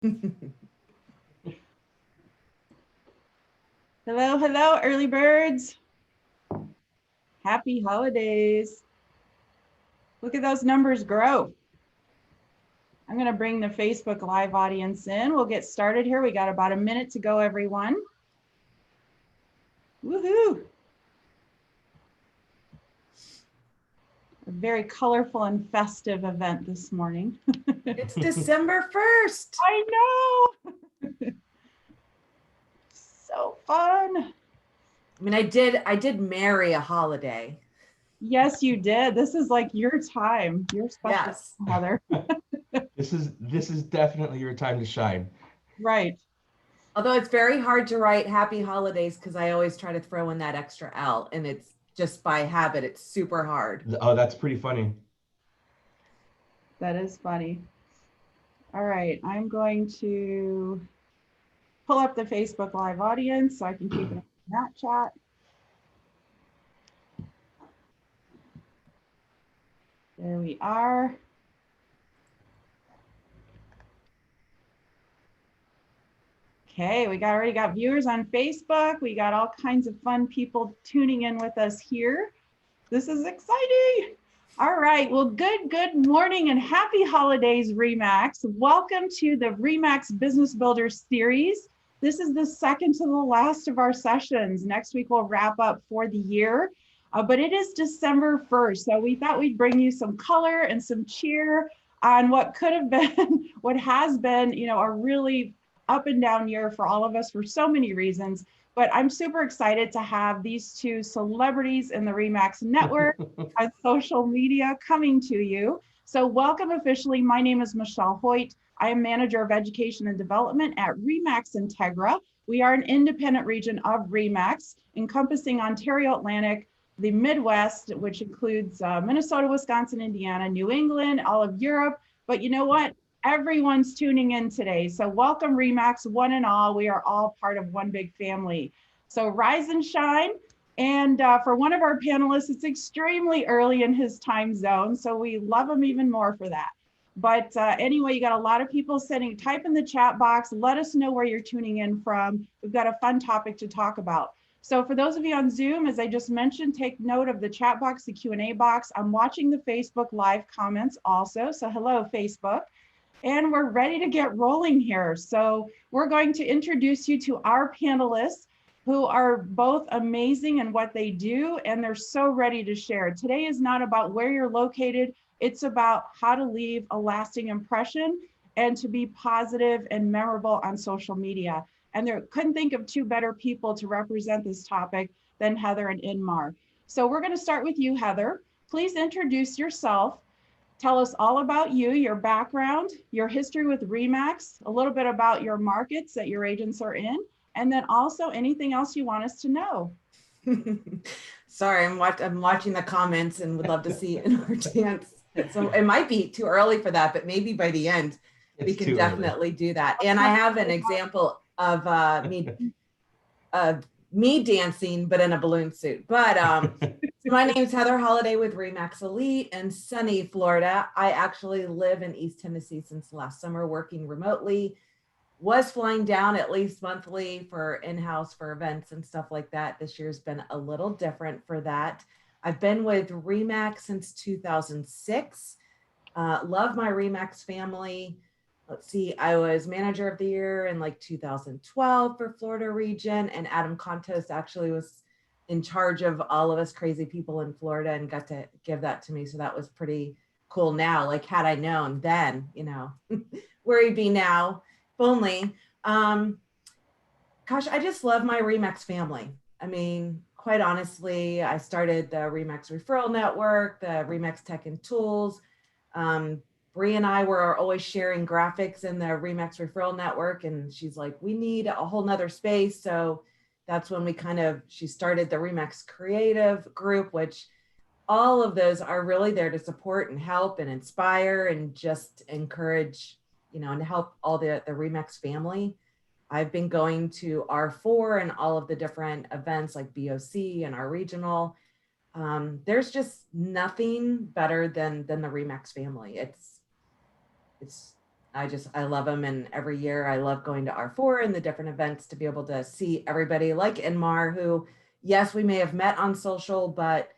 Hello, hello, early birds. Happy holidays. Look at those numbers grow. I'm going to bring the Facebook Live audience in. We'll get started here. We got about a minute to go, everyone. Woohoo. A very colorful and festive event this morning. It's December 1st. I know. So fun. I mean, I did marry a holiday. Yes, you did. This is like your time. Your special, yes. Heather. This is definitely your time to shine. Right. Although it's very hard to write happy holidays because I always try to throw in that extra L, and it's just by habit. It's super hard. Oh, that's pretty funny. That is funny. All right, I'm going to pull up the Facebook Live audience so I can keep it in that chat. There we are. Okay, we already got viewers on Facebook. We got all kinds of fun people tuning in with us here. This is exciting. All right, well, good morning and happy holidays, RE/MAX. Welcome to the RE/MAX Business Builder Series. This is the second to the last of our sessions. Next week, we'll wrap up for the year, but it is December 1st. So we thought we'd bring you some color and some cheer on what could have been, what has been, a really up and down year for all of us for so many reasons. But I'm super excited to have these two celebrities in the RE/MAX network on social media coming to you. So welcome officially. My name is Michelle Hoyt. I am Manager of Education and Development at RE/MAX INTEGRA. We are an independent region of RE/MAX, encompassing Ontario Atlantic, the Midwest, which includes Minnesota, Wisconsin, Indiana, New England, all of Europe. But you know what? Everyone's tuning in today. So welcome RE/MAX, one and all. We are all part of one big family. So rise and shine. And for one of our panelists, it's extremely early in his time zone. So we love him even more for that. But anyway, you got a lot of people type in the chat box. Let us know where you're tuning in from. We've got a fun topic to talk about. So for those of you on Zoom, as I just mentioned, take note of the chat box, the Q&A box. I'm watching the Facebook Live comments also. So hello, Facebook. And we're ready to get rolling here. So we're going to introduce you to our panelists who are both amazing in what they do, and they're so ready to share. Today is not about where you're located. It's about how to leave a lasting impression and to be positive and memorable on social media. And there couldn't think of two better people to represent this topic than Heather and Inmar. So we're going to start with you, Heather. Please introduce yourself. Tell us all about you, your background, your history with RE/MAX, a little bit about your markets that your agents are in, and then also anything else you want us to know. Sorry, I'm watching the comments and would love to see in our dance. So it might be too early for that, but maybe by the end, we can definitely do that. And I have an example of me dancing, but in a balloon suit. But my name is Heather Holliday with RE/MAX Elite in sunny Florida. I actually live in East Tennessee since last summer, working remotely. Was flying down at least monthly for in-house for events and stuff like that. This year's been a little different for that. I've been with RE/MAX since 2006. Love my RE/MAX family. Let's see, I was manager of the year in like 2012 for Florida region, and Adam Contos actually was in charge of all of us crazy people in Florida and got to give that to me. So that was pretty cool. Now, like had I known then, where he'd be now, if only. Gosh, I just love my RE/MAX family. I mean, quite honestly, I started the RE/MAX Referral Network, the RE/MAX Tech and Tools. Bree and I were always sharing graphics in the RE/MAX Referral Network, and she's like, we need a whole nother space. So that's when she started the RE/MAX Creative Group, which all of those are really there to support and help and inspire and just encourage, and help all the RE/MAX family. I've been going to R4 and all of the different events like BOC and our regional. There's just nothing better than the RE/MAX family. I love them. And every year I love going to R4 and the different events to be able to see everybody like Inmar, who, yes, we may have met on social, but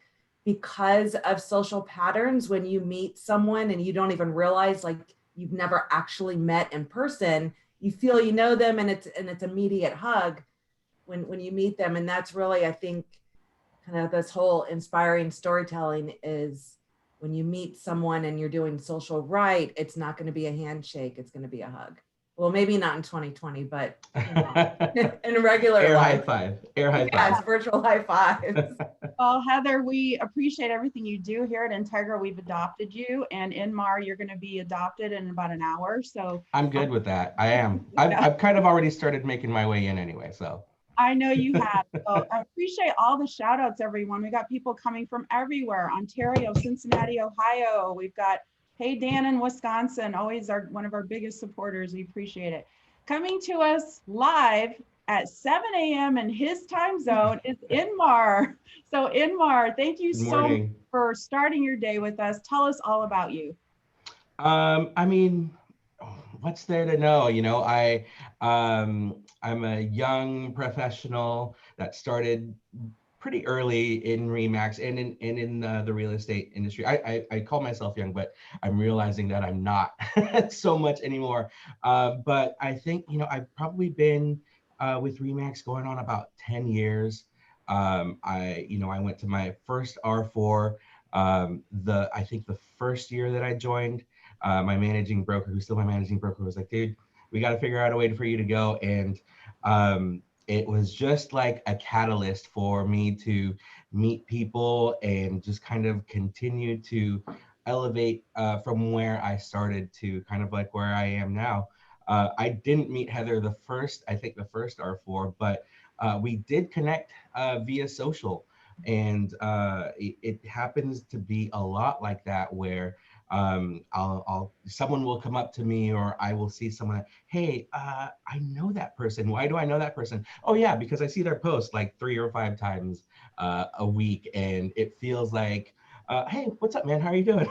because of social patterns, when you meet someone and you don't even realize like you've never actually met in person, you feel you know them, and it's immediate hug when you meet them. And that's really, I think, kind of this whole inspiring storytelling is when you meet someone and you're doing social right, it's not going to be a handshake, it's going to be a hug. Well, maybe not in 2020, but you know, in regular Air life. high five. Air high Yeah, five. it's virtual high fives. Well, Heather, we appreciate everything you do here at Integra. We've adopted you, and Inmar, you're going to be adopted in about an hour. So I'm good with that. I am. Yeah. I've kind of already started making my way in anyway, so. I know you have. So I appreciate all the shout outs, everyone. We got people coming from everywhere: Ontario, Cincinnati, Ohio. We've got Hey Dan in Wisconsin, always one of our biggest supporters. We appreciate it. Coming to us live at 7 a.m. in his time zone is Inmar. So Inmar, thank you Good so much morning. for starting your day with us. Tell us all about you. I mean, what's there to know? You know, I'm a young professional that started pretty early in Remax and in the real estate industry. I call myself young, but I'm realizing that I'm not so much anymore. But I think, you know, I've probably been with Remax going on about 10 years. I went to my first R4. I think the first year that I joined, my managing broker, who's still my managing broker, was like, dude, we got to figure out a way for you to go. And it was just like a catalyst for me to meet people and just kind of continue to elevate from where I started to kind of like where I am now. I didn't meet Heather the first R4, but we did connect via social. And it happens to be a lot like that, where someone will come up to me, or I will see someone, hey, I know that person. Why do I know that person? Oh yeah, because I see their post like 3 or 5 times a week, and it feels like, hey, what's up, man? How are you doing?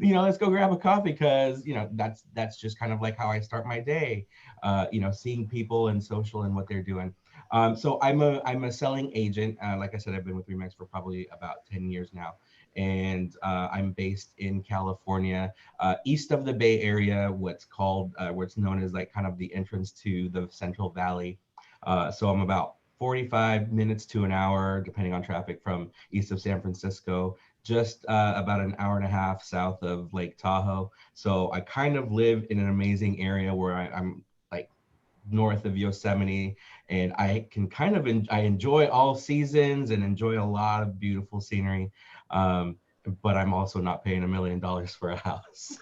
You know, let's go grab a coffee, because you know that's just kind of like how I start my day. You know, seeing people and social and what they're doing. So I'm a selling agent. Like I said, I've been with Remax for probably about 10 years now. And I'm based in California, east of the Bay Area, what's known as like kind of the entrance to the Central Valley. So I'm about 45 minutes to an hour, depending on traffic, from east of San Francisco, just about an hour and a half south of Lake Tahoe. So I kind of live in an amazing area where I'm like north of Yosemite, and I can kind of I enjoy all seasons and enjoy a lot of beautiful scenery. But I'm also not paying $1 million for a house.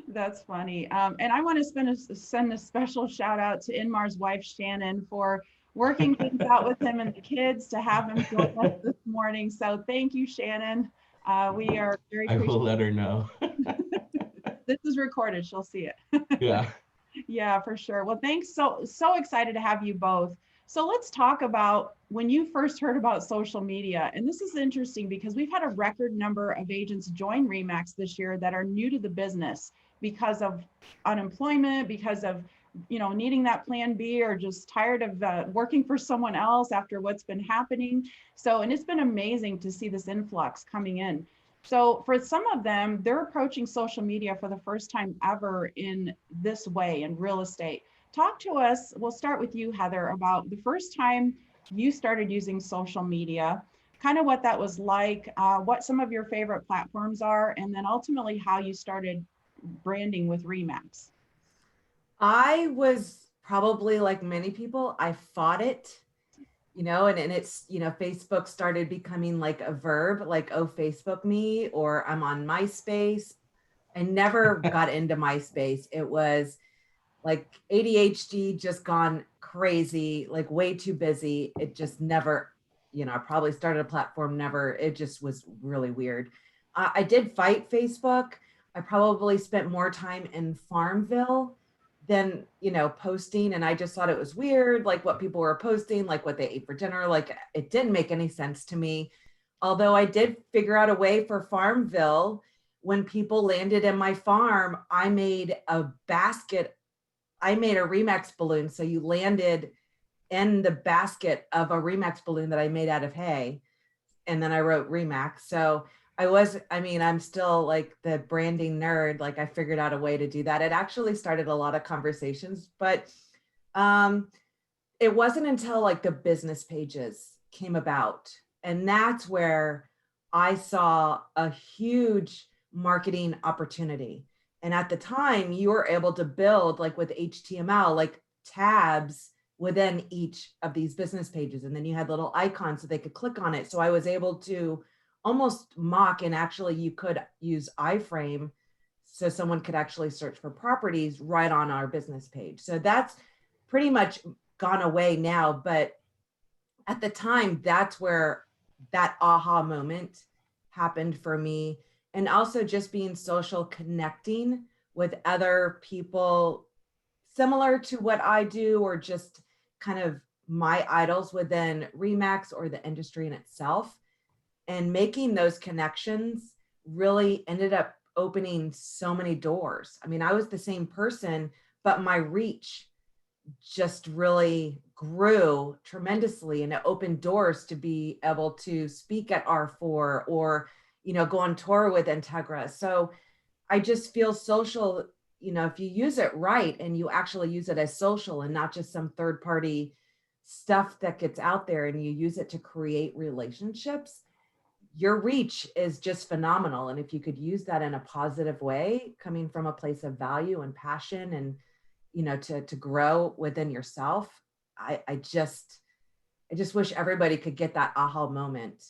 That's funny. And I want to send a special shout out to Inmar's wife, Shannon, for working things out with him and the kids to have him join us this morning. So thank you, Shannon. We are very I will let her know. This is recorded. She'll see it. Yeah. Yeah, for sure. Well, thanks. So excited to have you both. So let's talk about when you first heard about social media. And this is interesting because we've had a record number of agents join Remax this year that are new to the business because of unemployment, because of, you know, needing that plan B, or just tired of working for someone else after what's been happening. So, and it's been amazing to see this influx coming in. So for some of them, they're approaching social media for the first time ever in this way in real estate. Talk to us, we'll start with you, Heather, about the first time you started using social media, kind of what that was like, what some of your favorite platforms are, and then ultimately how you started branding with Remax. I was probably like many people, I fought it, you know, and it's, you know, Facebook started becoming like a verb, like, oh, Facebook me, or I'm on MySpace. I never got into MySpace. It was like ADHD just gone crazy, like way too busy. It just never, you know, I probably started a platform, never, it just was really weird. I did fight Facebook. I probably spent more time in Farmville than, you know, posting. And I just thought it was weird, like what people were posting, like what they ate for dinner. Like it didn't make any sense to me. Although I did figure out a way for Farmville when people landed in my farm, I made a basket. I made a Remax balloon. So you landed in the basket of a Remax balloon that I made out of hay. And then I wrote Remax. So I'm still like the branding nerd. Like I figured out a way to do that. It actually started a lot of conversations, but it wasn't until like the business pages came about. And that's where I saw a huge marketing opportunity. And at the time, you were able to build like with HTML, like tabs within each of these business pages. And then you had little icons so they could click on it. So I was able to almost mock, and actually you could use iframe so someone could actually search for properties right on our business page. So that's pretty much gone away now. But at the time, that's where that aha moment happened for me. And also just being social, connecting with other people similar to what I do, or just kind of my idols within Remax or the industry in itself. And making those connections really ended up opening so many doors. I mean, I was the same person, but my reach just really grew tremendously, and it opened doors to be able to speak at R4 or, go on tour with INTEGRA. So I just feel social, if you use it right and you actually use it as social and not just some third party stuff that gets out there, and you use it to create relationships, your reach is just phenomenal. And if you could use that in a positive way, coming from a place of value and passion, and to grow within yourself, I just wish everybody could get that aha moment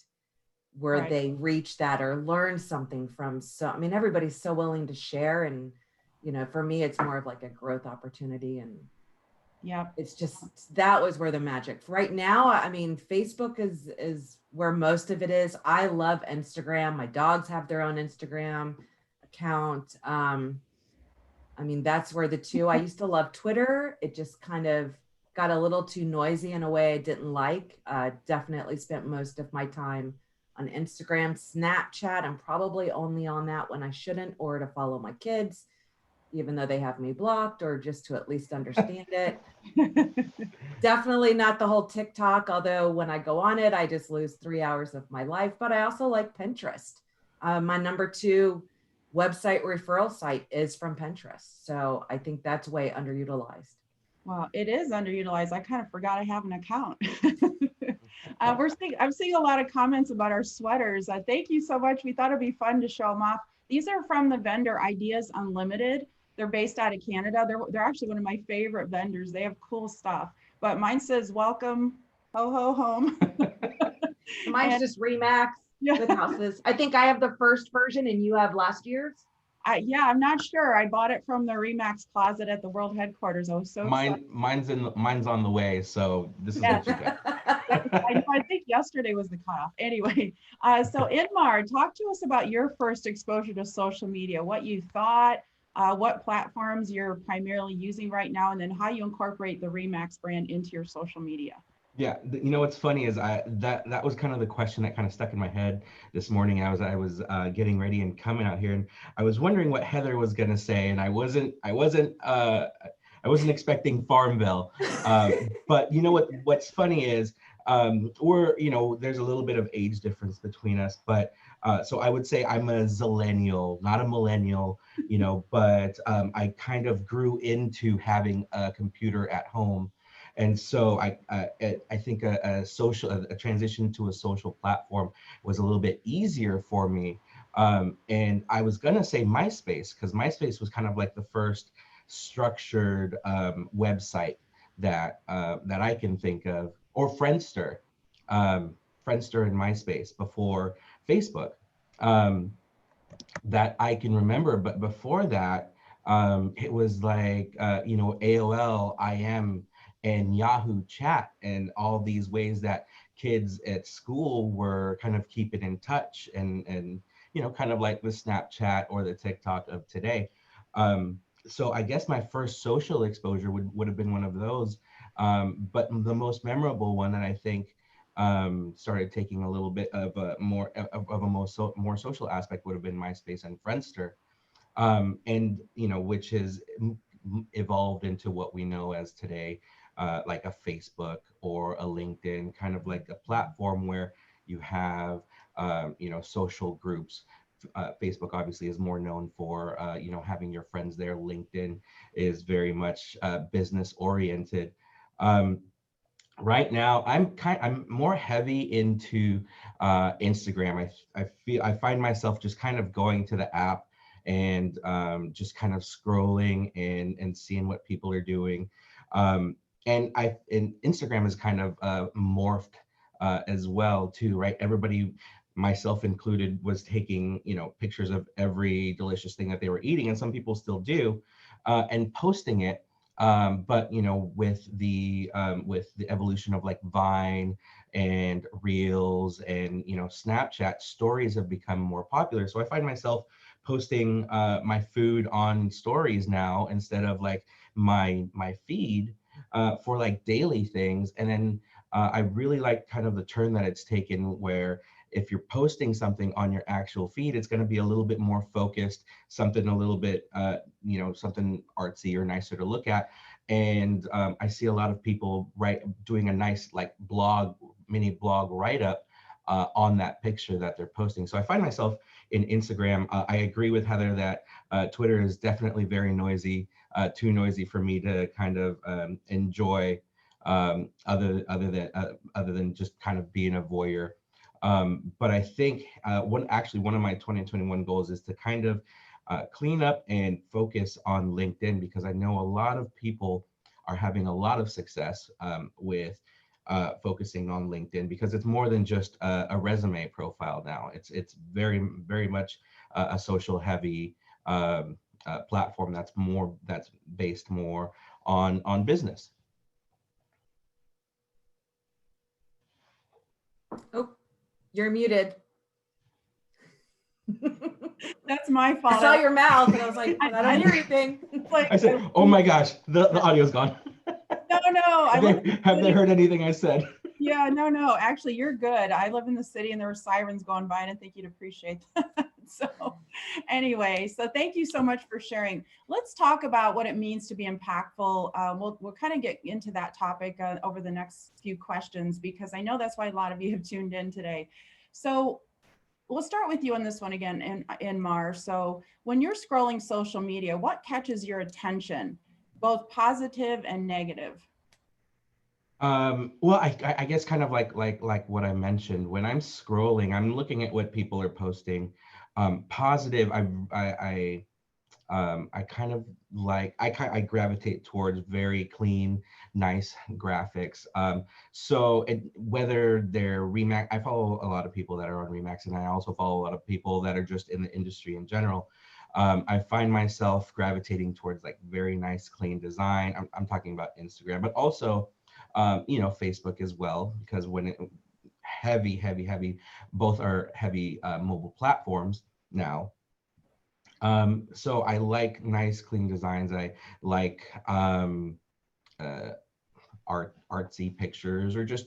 where Right. they reach that or learn something from. So I mean, everybody's so willing to share, and for me it's more of like a growth opportunity. And Yeah. it's just, that was where the magic right now. I mean, Facebook is where most of it is. I love Instagram. My dogs have their own Instagram account. I mean, that's where the two. I used to love Twitter. It just kind of got a little too noisy in a way I didn't like. Definitely spent most of my time on Instagram. Snapchat, I'm probably only on that when I shouldn't, or to follow my kids, even though they have me blocked, or just to at least understand it. Definitely not the whole TikTok, although when I go on it, I just lose 3 hours of my life. But I also like Pinterest. My number 2 website referral site is from Pinterest. So I think that's way underutilized. Well, it is underutilized. I kind of forgot I have an account. I'm seeing a lot of comments about our sweaters. Thank you so much. We thought it'd be fun to show them off. These are from the vendor Ideas Unlimited. They're based out of Canada. They're actually one of my favorite vendors. They have cool stuff. But mine says, welcome, ho, ho, home. Mine's just Remax with houses. I think I have the first version and you have last year's. Yeah, I'm not sure. I bought it from the Remax closet at the world headquarters. I was so excited. Mine's on the way, so this is what you get. I think yesterday was the cutoff. Anyway, so Inmar, talk to us about your first exposure to social media, what you thought, what platforms you're primarily using right now, and then how you incorporate the Remax brand into your social media. Yeah, what's funny is that was kind of the question that kind of stuck in my head this morning. I was getting ready and coming out here, and I was wondering what Heather was gonna say, and I wasn't expecting Farmville. But what's funny is we're there's a little bit of age difference between us, but so I would say I'm a zillennial, not a millennial, but I kind of grew into having a computer at home. And so I think a transition to a social platform was a little bit easier for me. And I was gonna say MySpace, because MySpace was kind of like the first structured website that I can think of, or Friendster, Friendster and MySpace before Facebook, that I can remember. But before that, it was like AOL, IM, and Yahoo Chat, and all these ways that kids at school were kind of keeping in touch, and kind of like the Snapchat or the TikTok of today. So I guess my first social exposure would have been one of those. But the most memorable one that I think started taking a little bit of a more social aspect would have been MySpace and Friendster, and which has evolved into what we know as today, like a Facebook or a LinkedIn, kind of like a platform where you have social groups. Facebook obviously is more known for having your friends there. LinkedIn is very much business oriented. Um, right now I'm more heavy into Instagram. I find myself just kind of going to the app and just kind of scrolling and seeing what people are doing. And Instagram is kind of morphed as well too, right? Everybody, myself included, was taking pictures of every delicious thing that they were eating, and some people still do, and posting it. But with the evolution of like Vine and Reels and Snapchat, stories have become more popular. So I find myself posting my food on stories now instead of like my feed, for like daily things. And then I really like kind of the turn that it's taken, where if you're posting something on your actual feed, it's going to be a little bit more focused, something a little bit, something artsy or nicer to look at. And I see a lot of people doing a nice like mini blog write up on that picture that they're posting. So I find myself in Instagram. I agree with Heather that Twitter is definitely very noisy, too noisy for me to kind of enjoy, other than just kind of being a voyeur. But I think one of my 2021 goals is to kind of clean up and focus on LinkedIn, because I know a lot of people are having a lot of success with focusing on LinkedIn, because it's more than just a resume profile now. It's very, very much a social heavy platform that's based more on business. Oh, you're muted. That's my fault. I saw your mouth and I was like, I don't hear anything. I said, oh my gosh, the audio's gone. No. Have they heard anything I said? Yeah, no. Actually, you're good. I live in the city and there were sirens going by, and I think you'd appreciate that. So anyway, so thank you so much for sharing. Let's talk about what it means to be impactful. We'll kind of get into that topic over the next few questions, because I know that's why a lot of you have tuned in today. So we'll start with you on this one again, Inmar. So when you're scrolling social media, what catches your attention, both positive and negative? Well, I guess kind of like what I mentioned. When I'm scrolling, I'm looking at what people are posting. Positive, I kind of like, I gravitate towards very clean, nice graphics. So whether they're Remax, I follow a lot of people that are on Remax, and I also follow a lot of people that are just in the industry in general. I find myself gravitating towards like very nice, clean design. I'm talking about Instagram, but also, Facebook as well, because heavy, both are heavy mobile platforms now. So I like nice, clean designs. I like uh, artsy pictures, or just,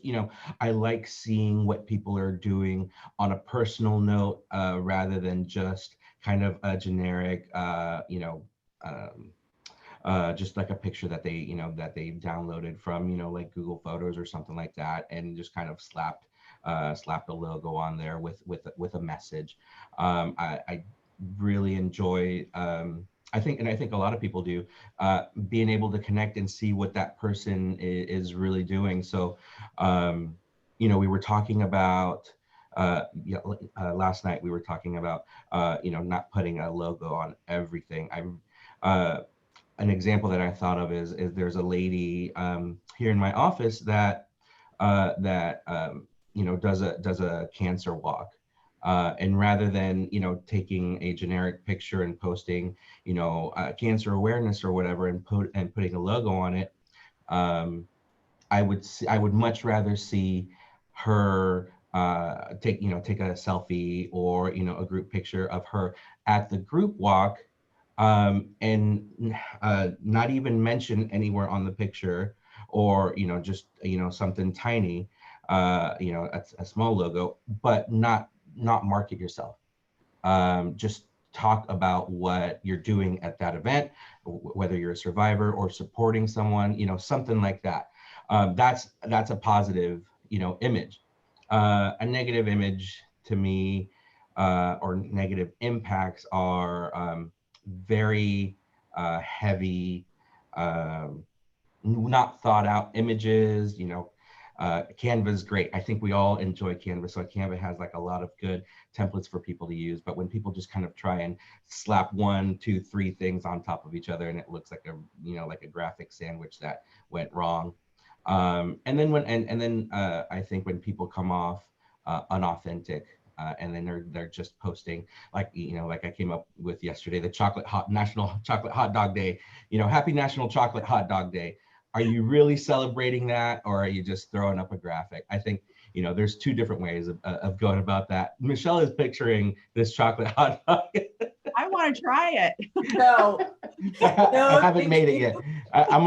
I like seeing what people are doing on a personal note, rather than just kind of a generic, um, just like a picture that they downloaded from, like Google Photos or something like that, and just kind of slapped a logo on there with a message. I really enjoy, I think a lot of people do, being able to connect and see what that person is really doing. So, we were talking about, last night we were talking about, not putting a logo on everything. An example that I thought of is there's a lady here in my office that does a cancer walk, and rather than taking a generic picture and posting cancer awareness or whatever, and putting a logo on it, I would much rather see her take a selfie, or a group picture of her at the group walk, and not even mention anywhere on the picture, or just something tiny, you know, a small logo, but not market yourself. Just talk about what you're doing at that event, whether you're a survivor or supporting someone, you know, something like that. That's a positive, you know, image. A negative image to me, or negative impacts are very heavy, not thought out images, you know. Canva is great. I think we all enjoy Canva. So Canva has like a lot of good templates for people to use. But when people just kind of try and slap 1, 2, 3 things on top of each other, and it looks like a, you know, like a graphic sandwich that went wrong. And then I think when people come off unauthentic, and then they're just posting, like, you know, like I came up with yesterday, the National Chocolate Hot Dog Day, you know, happy National Chocolate Hot Dog Day. Are you really celebrating that, or are you just throwing up a graphic? I think, you know, there's 2 different ways of going about that. Michelle is picturing this chocolate hot dog. I want to try it. No, I haven't thank made it you. yet. I'm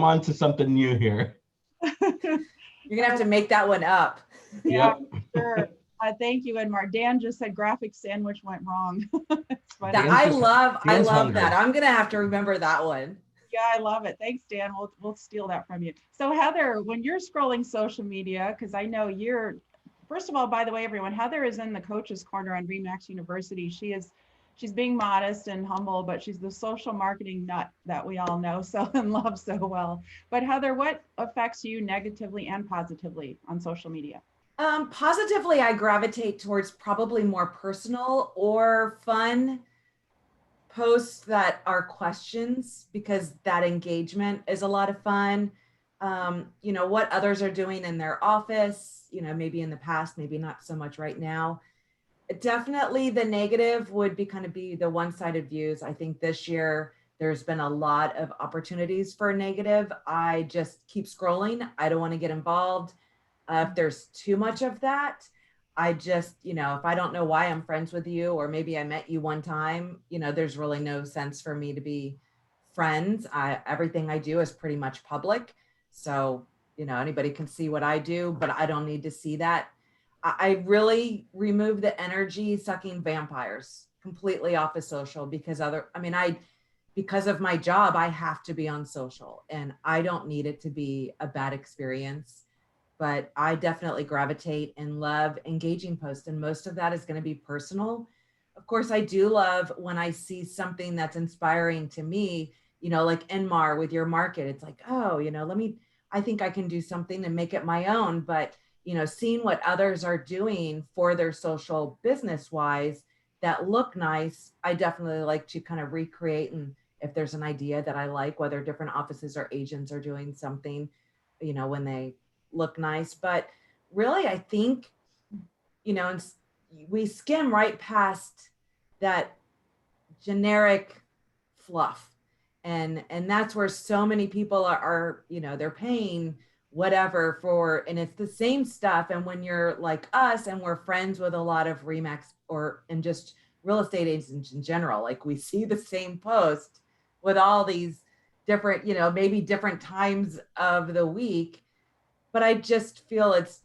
on to something new here. You're gonna have to make that one up. Yeah, Yep. sure. Thank you, Inmar. Dan just said graphic sandwich went wrong. It's funny. Dan's I just- love Dan's hungry. that. I'm gonna have to remember that one. Yeah, I love it. Thanks, Dan. We'll steal that from you. So Heather, when you're scrolling social media, because I know you're, first of all, by the way, everyone, Heather is in the coach's corner on Remax University. She's being modest and humble, but she's the social marketing nut that we all know so and love so well. But Heather, what affects you negatively and positively on social media? Positively, I gravitate towards probably more personal or fun posts that are questions, because that engagement is a lot of fun. You know, what others are doing in their office, you know, maybe in the past, maybe not so much right now. Definitely the negative would be kind of be the one-sided views. I think this year there's been a lot of opportunities for negative. I just keep scrolling. I don't want to get involved. If there's too much of that, I just, you know, if I don't know why I'm friends with you, or maybe I met you one time, you know, there's really no sense for me to be friends. Everything I do is pretty much public. So, you know, anybody can see what I do, but I don't need to see that. I really remove the energy sucking vampires completely off of social, because because of my job, I have to be on social, and I don't need it to be a bad experience. But I definitely gravitate and love engaging posts. And most of that is going to be personal. Of course, I do love when I see something that's inspiring to me, you know, like Inmar with your market. It's like, oh, you know, I think I can do something and make it my own. But, you know, seeing what others are doing for their social business wise that look nice, I definitely like to kind of recreate. And if there's an idea that I like, whether different offices or agents are doing something, you know, when they look nice. But really, I think, you know, we skim right past that generic fluff, and that's where so many people are, you know, they're paying whatever for, and it's the same stuff. And when you're like us and we're friends with a lot of Remax and just real estate agents in general, like we see the same post with all these different, you know, maybe different times of the week. But I just feel it's,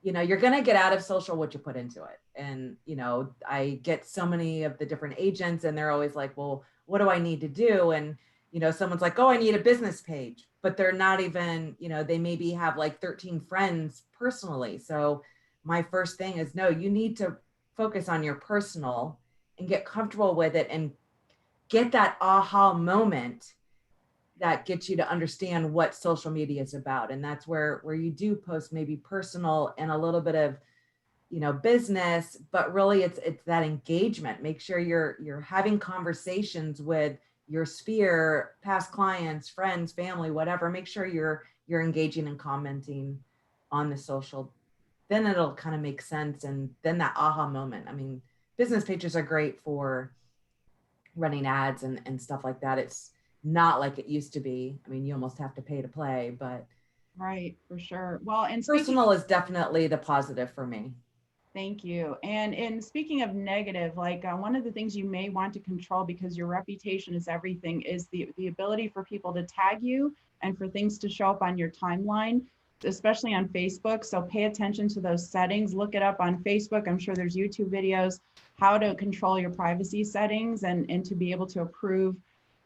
you know, you're going to get out of social what you put into it. And, you know, I get so many of the different agents, and they're always like, well, what do I need to do? And, you know, someone's like, oh, I need a business page, but they're not even, you know, they maybe have like 13 friends personally. So my first thing is, no, you need to focus on your personal and get comfortable with it and get that aha moment that gets you to understand what social media is about. And that's where you do post maybe personal and a little bit of, you know, business, but really it's that engagement. Make sure you're having conversations with your sphere, past clients, friends, family, whatever. Make sure you're engaging and commenting on the social. Then it'll kind of make sense. And then that aha moment. I mean, business pages are great for running ads and stuff like that. It's not like it used to be. I mean, you almost have to pay to play, but Right, for sure. Well, and personal is definitely the positive for me. thank you. And speaking of negative, like one of the things you may want to control, because your reputation is everything, is the ability for people to tag you and for things to show up on your timeline. especially on Facebook. So pay attention to those settings, look it up on Facebook. I'm sure there's YouTube videos, how to control your privacy settings and to be able to approve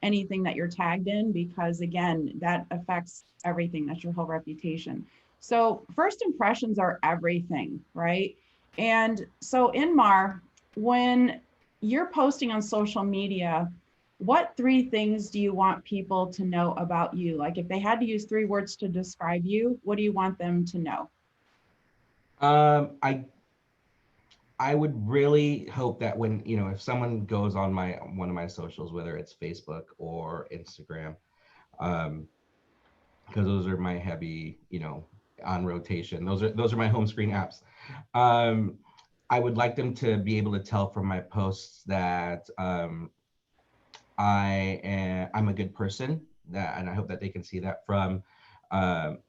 anything that you're tagged in, because again, that affects everything. That's your whole reputation. So first impressions are everything, right? And so Inmar, when you're posting on social media, what three things do you want people to know about you? Like if they had to use three words to describe you, what do you want them to know? I would really hope that when, if someone goes on one of my socials, whether it's Facebook or Instagram, because those are my heavy, on rotation. Those are my home screen apps. I would like them to be able to tell from my posts that I'm a good person, and I hope that they can see that from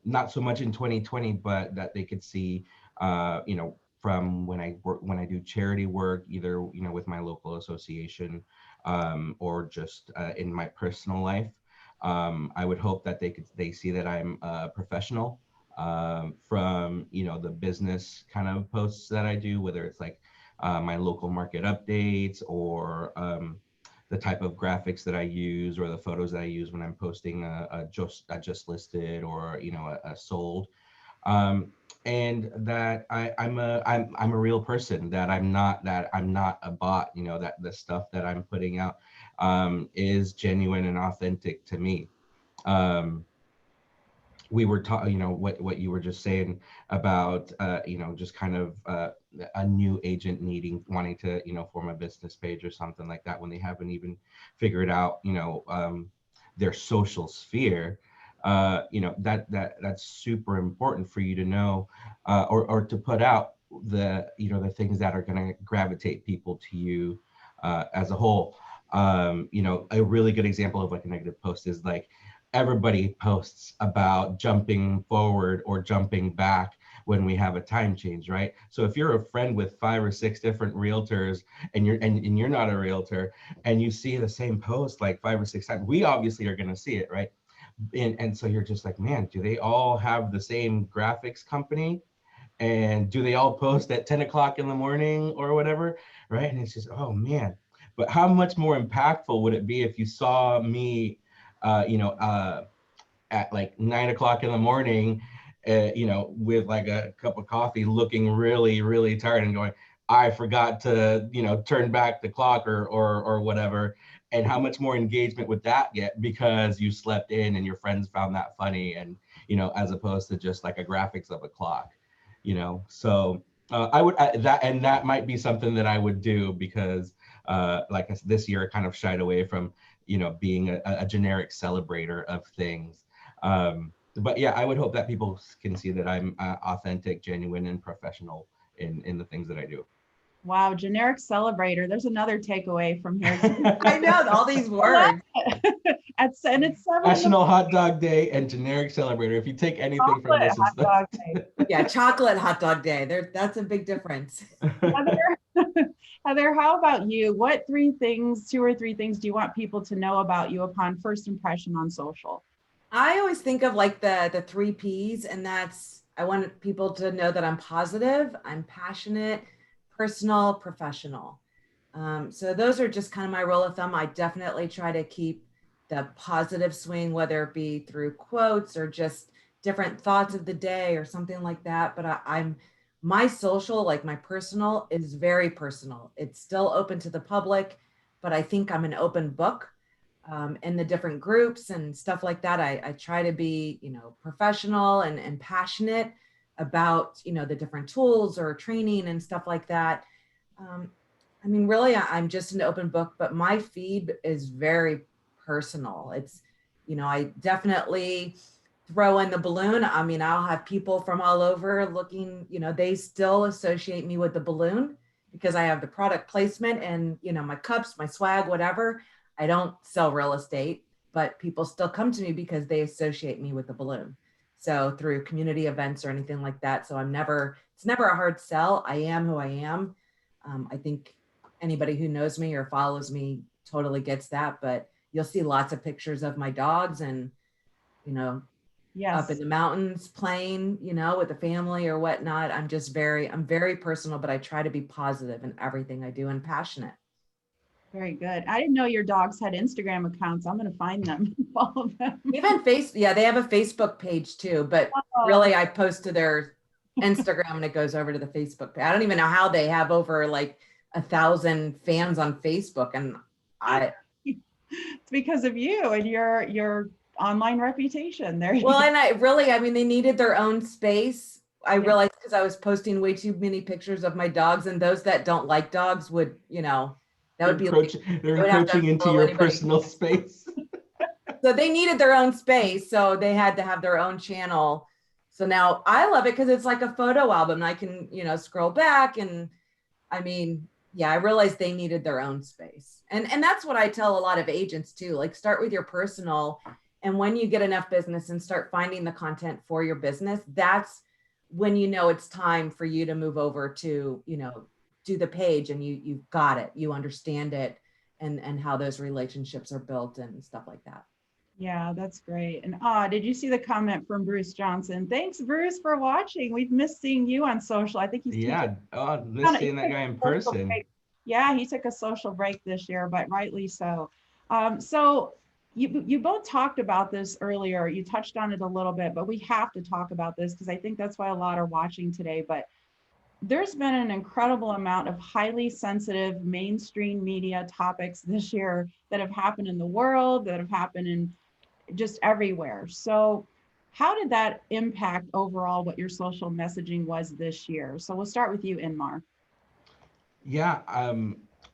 not so much in 2020, but that they could see, from when I do charity work, either with my local association, or just in my personal life. I would hope that they see that I'm a professional, from the business kind of posts that I do, whether it's like my local market updates, or the type of graphics that I use, or the photos that I use when I'm posting a just listed, or a sold, and that I'm a real person, that I'm not a bot, that the stuff that I'm putting out is genuine and authentic to me. We were talking, what you were just saying about, just kind of a new agent wanting to, form a business page or something like that when they haven't even figured out, their social sphere. That's super important for you to know, or to put out the things that are going to gravitate people to you, as a whole. A really good example of like a negative post is like, everybody posts about jumping forward or jumping back when we have a time change, right? So if you're a friend with 5 or 6 different realtors, and you're not a realtor, and you see the same post like 5 or 6 times, we obviously are going to see it, right? And so you're just like, man, do they all have the same graphics company? And do they all post at 10 o'clock in the morning or whatever, right? And it's just, oh man. But how much more impactful would it be if you saw me, at like 9 o'clock in the morning, with like a cup of coffee, looking really, really tired, and going, I forgot to, turn back the clock, or whatever. And how much more engagement would that get because you slept in and your friends found that funny, and, as opposed to just like a graphics of a clock, So that might be something that I would do, because like this year I kind of shied away from, being a generic celebrator of things. But yeah, I would hope that people can see that I'm authentic, genuine, and professional in the things that I do. Wow, generic celebrator. There's another takeaway from here. I know all these words. And it's 7 National Hot Dog Day and generic celebrator. If you take anything from this, hot dog day. Yeah, chocolate hot dog day. That's a big difference. Heather, how about you? What 2 or 3 things do you want people to know about you upon first impression on social? I always think of like the 3 Ps, and that's, I want people to know that I'm positive, I'm passionate, personal, professional. So those are just kind of my rule of thumb. I definitely try to keep the positive swing, whether it be through quotes or just different thoughts of the day or something like that. But I'm my social, like my personal, is very personal. It's still open to the public, but I think I'm an open book. In the different groups and stuff like that, I try to be, professional and passionate about, the different tools or training and stuff like that. I mean, really, I'm just an open book, but my feed is very personal. It's, I definitely throw in the balloon. I mean, I'll have people from all over looking, they still associate me with the balloon because I have the product placement and, my cups, my swag, whatever. I don't sell real estate, but people still come to me because they associate me with the balloon. So through community events or anything like that. So it's never a hard sell. I am who I am. I think anybody who knows me or follows me totally gets that, but you'll see lots of pictures of my dogs and, up in Yes. the mountains playing, you know, with the family or whatnot. I'm very personal, but I try to be positive in everything I do and passionate. Very good. I didn't know your dogs had Instagram accounts. I'm going to find them, follow them. Even yeah, they have a Facebook page too, but Oh, really I post to their Instagram and it goes over to the Facebook page. I don't even know how they have over like 1,000 fans on Facebook. And it's because of you and your online reputation. There you well, go. and I mean, they needed their own space. I realized because I was posting way too many pictures of my dogs, and those that don't like dogs would, you know, that would be like, They're I would have to encroaching into unfollow your anybody. personal space. So they needed their own space. So they had to have their own channel. So now I love it because it's like a photo album. I can, you know, scroll back and I mean, yeah, I realized they needed their own space. And that's what I tell a lot of agents too. Like start with your personal. And when you get enough business and start finding the content for your business, that's when you know it's time for you to move over to, you know, do the page and you've got it, you understand it and how those relationships are built and stuff like that. Yeah, that's great. And did you see the comment from Bruce Johnson? Thanks, Bruce, for watching. We've missed seeing you on social. I think he took, Yeah. Oh, miss seeing that guy in a social person. break. Yeah, he took a social break this year, but rightly so. So you both talked about this earlier. You touched on it a little bit, but we have to talk about this because I think that's why a lot are watching today. But there's been an incredible amount of highly sensitive mainstream media topics this year that have happened in the world, that have happened in just everywhere. So how did that impact overall what your social messaging was this year? So we'll start with you, Inmar. Yeah,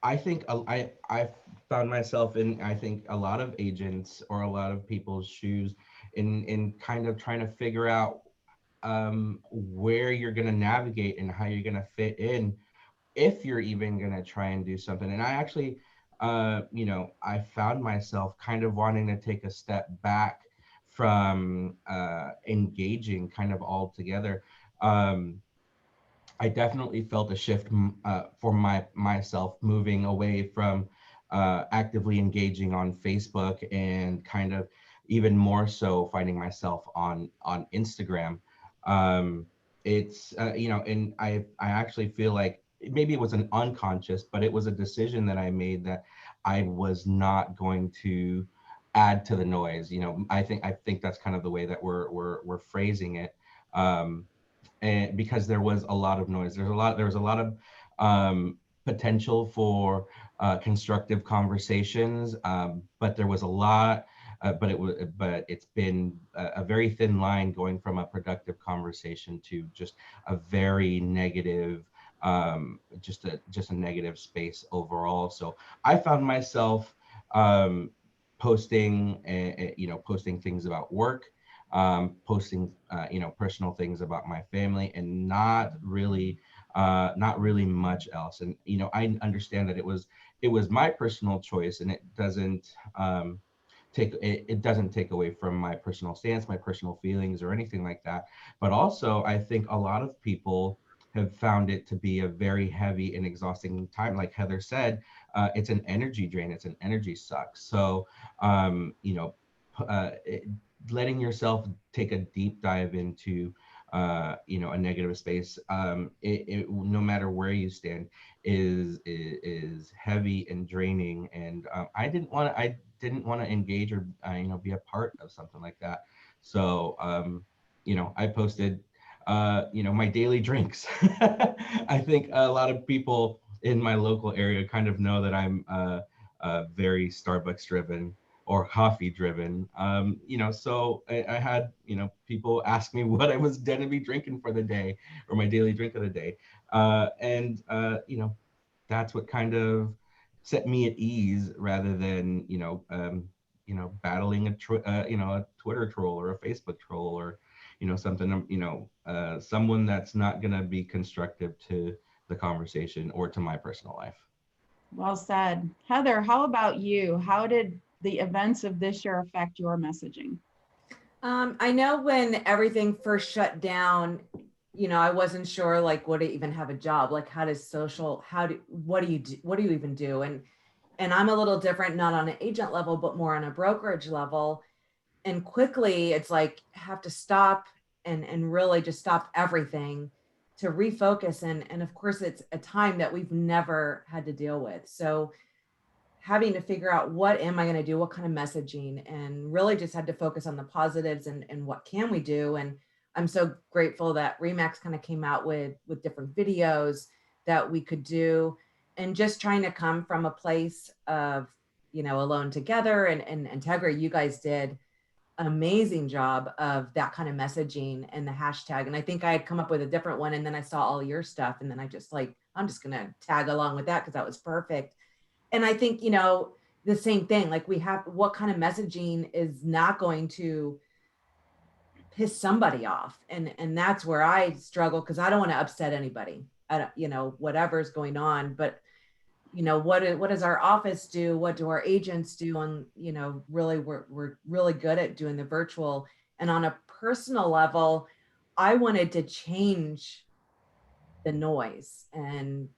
I think I found myself in, I think, a lot of agents or a lot of people's shoes in kind of trying to figure out where you're going to navigate and how you're going to fit in, if you're even going to try and do something. And I actually, you know, I found myself kind of wanting to take a step back from engaging kind of altogether. I definitely felt a shift for myself, moving away from actively engaging on Facebook and kind of even more so finding myself on Instagram. Um, it's you know, and I actually feel like maybe it was an unconscious, but it was a decision that I made that I was not going to add to the noise. You know, I think that's kind of the way that we're phrasing it. And because there was a lot of noise, there was a lot of potential for constructive conversations, but there was a lot, but it's been a very thin line going from a productive conversation to just a very negative, just a negative space overall. So I found myself posting, you know, posting things about work, posting, you know, personal things about my family, and not really much else. And you know, I understand that it was my personal choice, and it doesn't it doesn't take away from my personal stance, my personal feelings, or anything like that. But also, I think a lot of people have found it to be a very heavy and exhausting time. Like Heather said, it's an energy drain. It's an energy suck. So, you know, letting yourself take a deep dive into you know, a negative space, no matter where you stand, is heavy and draining. And I didn't want to engage or you know, be a part of something like that. So you know, I posted you know, my daily drinks. I think a lot of people in my local area kind of know that I'm very Starbucks driven or coffee driven. You know, so I had, you know, people ask me what I was going to be drinking for the day or my daily drink of the day. You know, that's what kind of set me at ease rather than, you know, battling you know, a Twitter troll or a Facebook troll or, you know, something, you know, someone that's not going to be constructive to the conversation or to my personal life. Well said. Heather, how about you? How did the events of this year affect your messaging? I know when everything first shut down, you know, I wasn't sure like would I even have a job? Like how does social, what do you do, what do you even do? And I'm a little different, not on an agent level, but more on a brokerage level. and quickly it's like have to stop and really just stop everything to refocus. And of course it's a time that we've never had to deal with. So having to figure out what am I going to do, what kind of messaging, and really just had to focus on the positives and what can we do. And I'm so grateful that Remax kind of came out with different videos that we could do, and just trying to come from a place of, alone together. And Integra, you guys did an amazing job of that kind of messaging and the hashtag. And I think I had come up with a different one, and then I saw all your stuff, and then I just like, I'm just going to tag along with that because that was perfect. And I think, the same thing, like we have, what kind of messaging is not going to piss somebody off? And that's where I struggle, because I don't want to upset anybody. I don't, whatever's going on. But what does our office do? What do our agents do? And really we're really good at doing the virtual. And on a personal level, I wanted to change the noise. And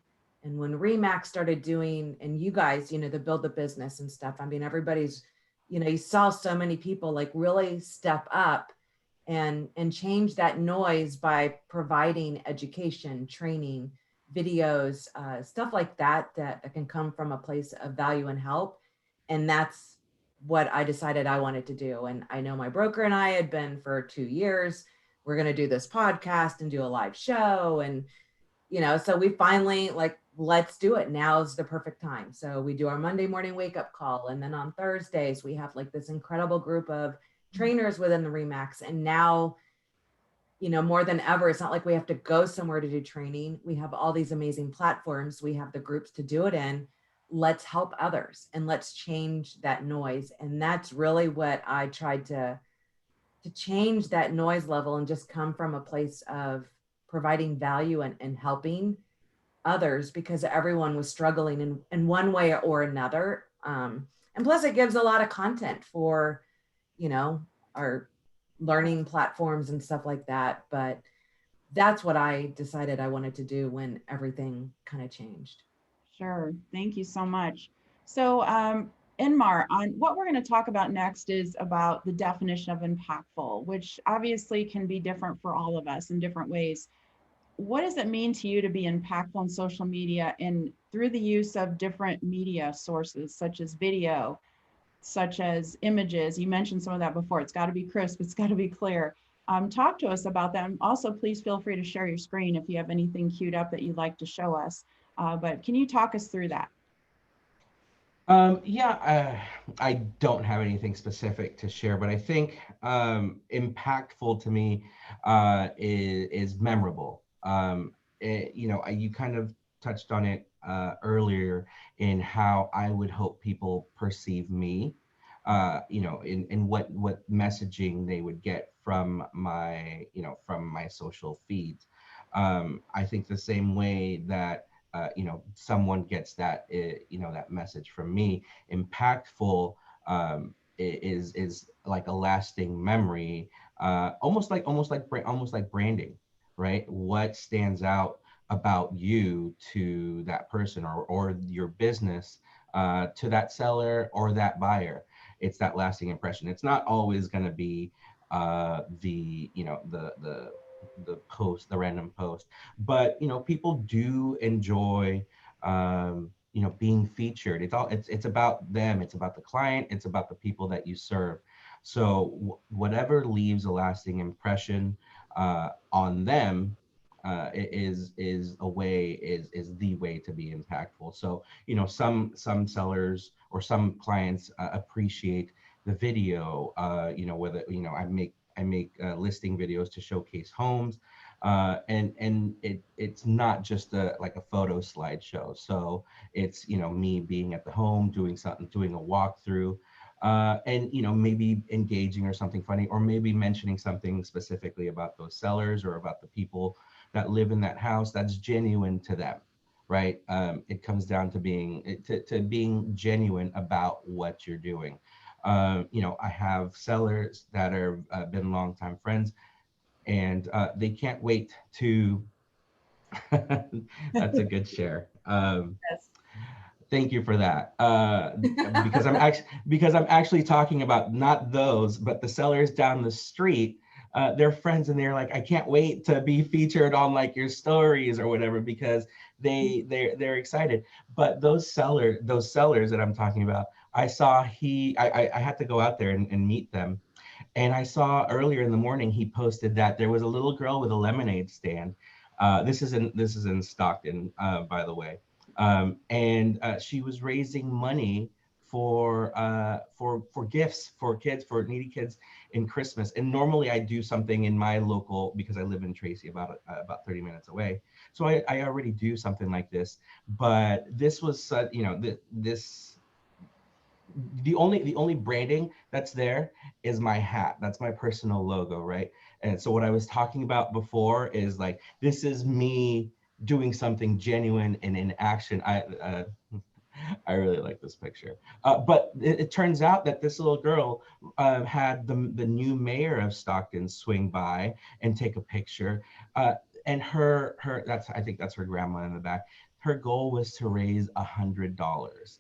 when Remax started doing, and you guys, the build the business and stuff, I mean, everybody's, you saw so many people like really step up and change that noise by providing education, training, videos, stuff like that can come from a place of value and help. And that's what I decided I wanted to do. And I know my broker and I had been for 2 years, we're going to do this podcast and do a live show. And so we finally like, let's do it. Now's the perfect time. So we do our Monday morning wake up call. And then on Thursdays, we have like this incredible group of trainers within the Remax. And now, more than ever, it's not like we have to go somewhere to do training. We have all these amazing platforms. We have the groups to do it in. Let's help others and let's change that noise. And that's really what I tried to change, that noise level, and just come from a place of providing value and helping others, because everyone was struggling in one way or another. And plus it gives a lot of content for, our learning platforms and stuff like that. But that's what I decided I wanted to do when everything kind of changed. Sure. Thank you so much. So, Inmar, on what we're going to talk about next is about the definition of impactful, which obviously can be different for all of us in different ways. What does it mean to you to be impactful on social media and through the use of different media sources, such as video, such as images? You mentioned some of that before. It's got to be crisp. It's got to be clear. Talk to us about that. And also, please feel free to share your screen if you have anything queued up that you'd like to show us. But can you talk us through that? Yeah, I don't have anything specific to share, but I think impactful to me is memorable. You kind of touched on it earlier in how I would hope people perceive me, in what messaging they would get from my social feeds. I think the same way that someone gets that, that message from me. Impactful is like a lasting memory, almost like branding, right? What stands out about you to that person, or your business to that seller or that buyer? It's that lasting impression. It's not always going to be the random post, but people do enjoy being featured. It's about them, it's about the client, it's about the people that you serve. So whatever leaves a lasting impression on them is the way to be impactful. So some sellers or some clients appreciate the video, whether I make listing videos to showcase homes, and it's not just like a photo slideshow. So it's me being at the home doing something, doing a walkthrough, and maybe engaging or something funny, or maybe mentioning something specifically about those sellers or about the people that live in that house that's genuine to them, right? It comes down to being genuine about what you're doing. I have sellers that are been longtime friends, and they can't wait to. That's a good share. Yes. Thank you for that. Because I'm actually talking about not those, but the sellers down the street. They're friends, and they're like, I can't wait to be featured on like your stories or whatever, because they're excited. But those sellers that I'm talking about, I saw I had to go out there and meet them. And I saw earlier in the morning he posted that there was a little girl with a lemonade stand. This is in Stockton, by the way. And she was raising money for gifts for kids, for needy kids in Christmas. And normally I do something in my local, because I live in Tracy, about 30 minutes away. So I already do something like this. But this was this the only branding that's there is my hat. That's my personal logo, right? And so what I was talking about before is like, this is me doing something genuine and in action. I really like this picture. But it turns out that this little girl had the new mayor of Stockton swing by and take a picture. And her I think that's her grandma in the back. Her goal was to raise $100.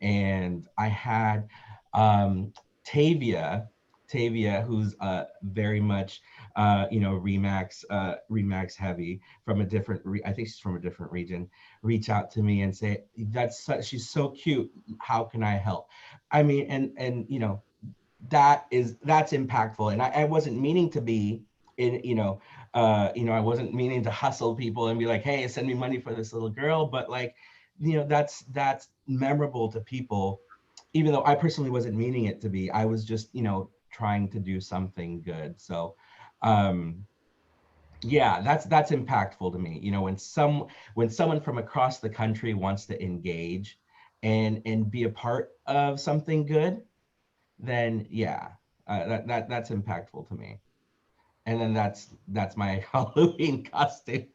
And I had Tavia, who's very much, Remax heavy from a different, I think she's from a different region, reach out to me and say, she's so cute. How can I help? I mean, and that's impactful. And I wasn't meaning to be in, I wasn't meaning to hustle people and be like, hey, send me money for this little girl. But like, that's memorable to people, even though I personally wasn't meaning it to be. I was just, trying to do something good. So, yeah, that's impactful to me. When someone from across the country wants to engage and be a part of something good, then yeah, that's impactful to me. And then that's my Halloween costume.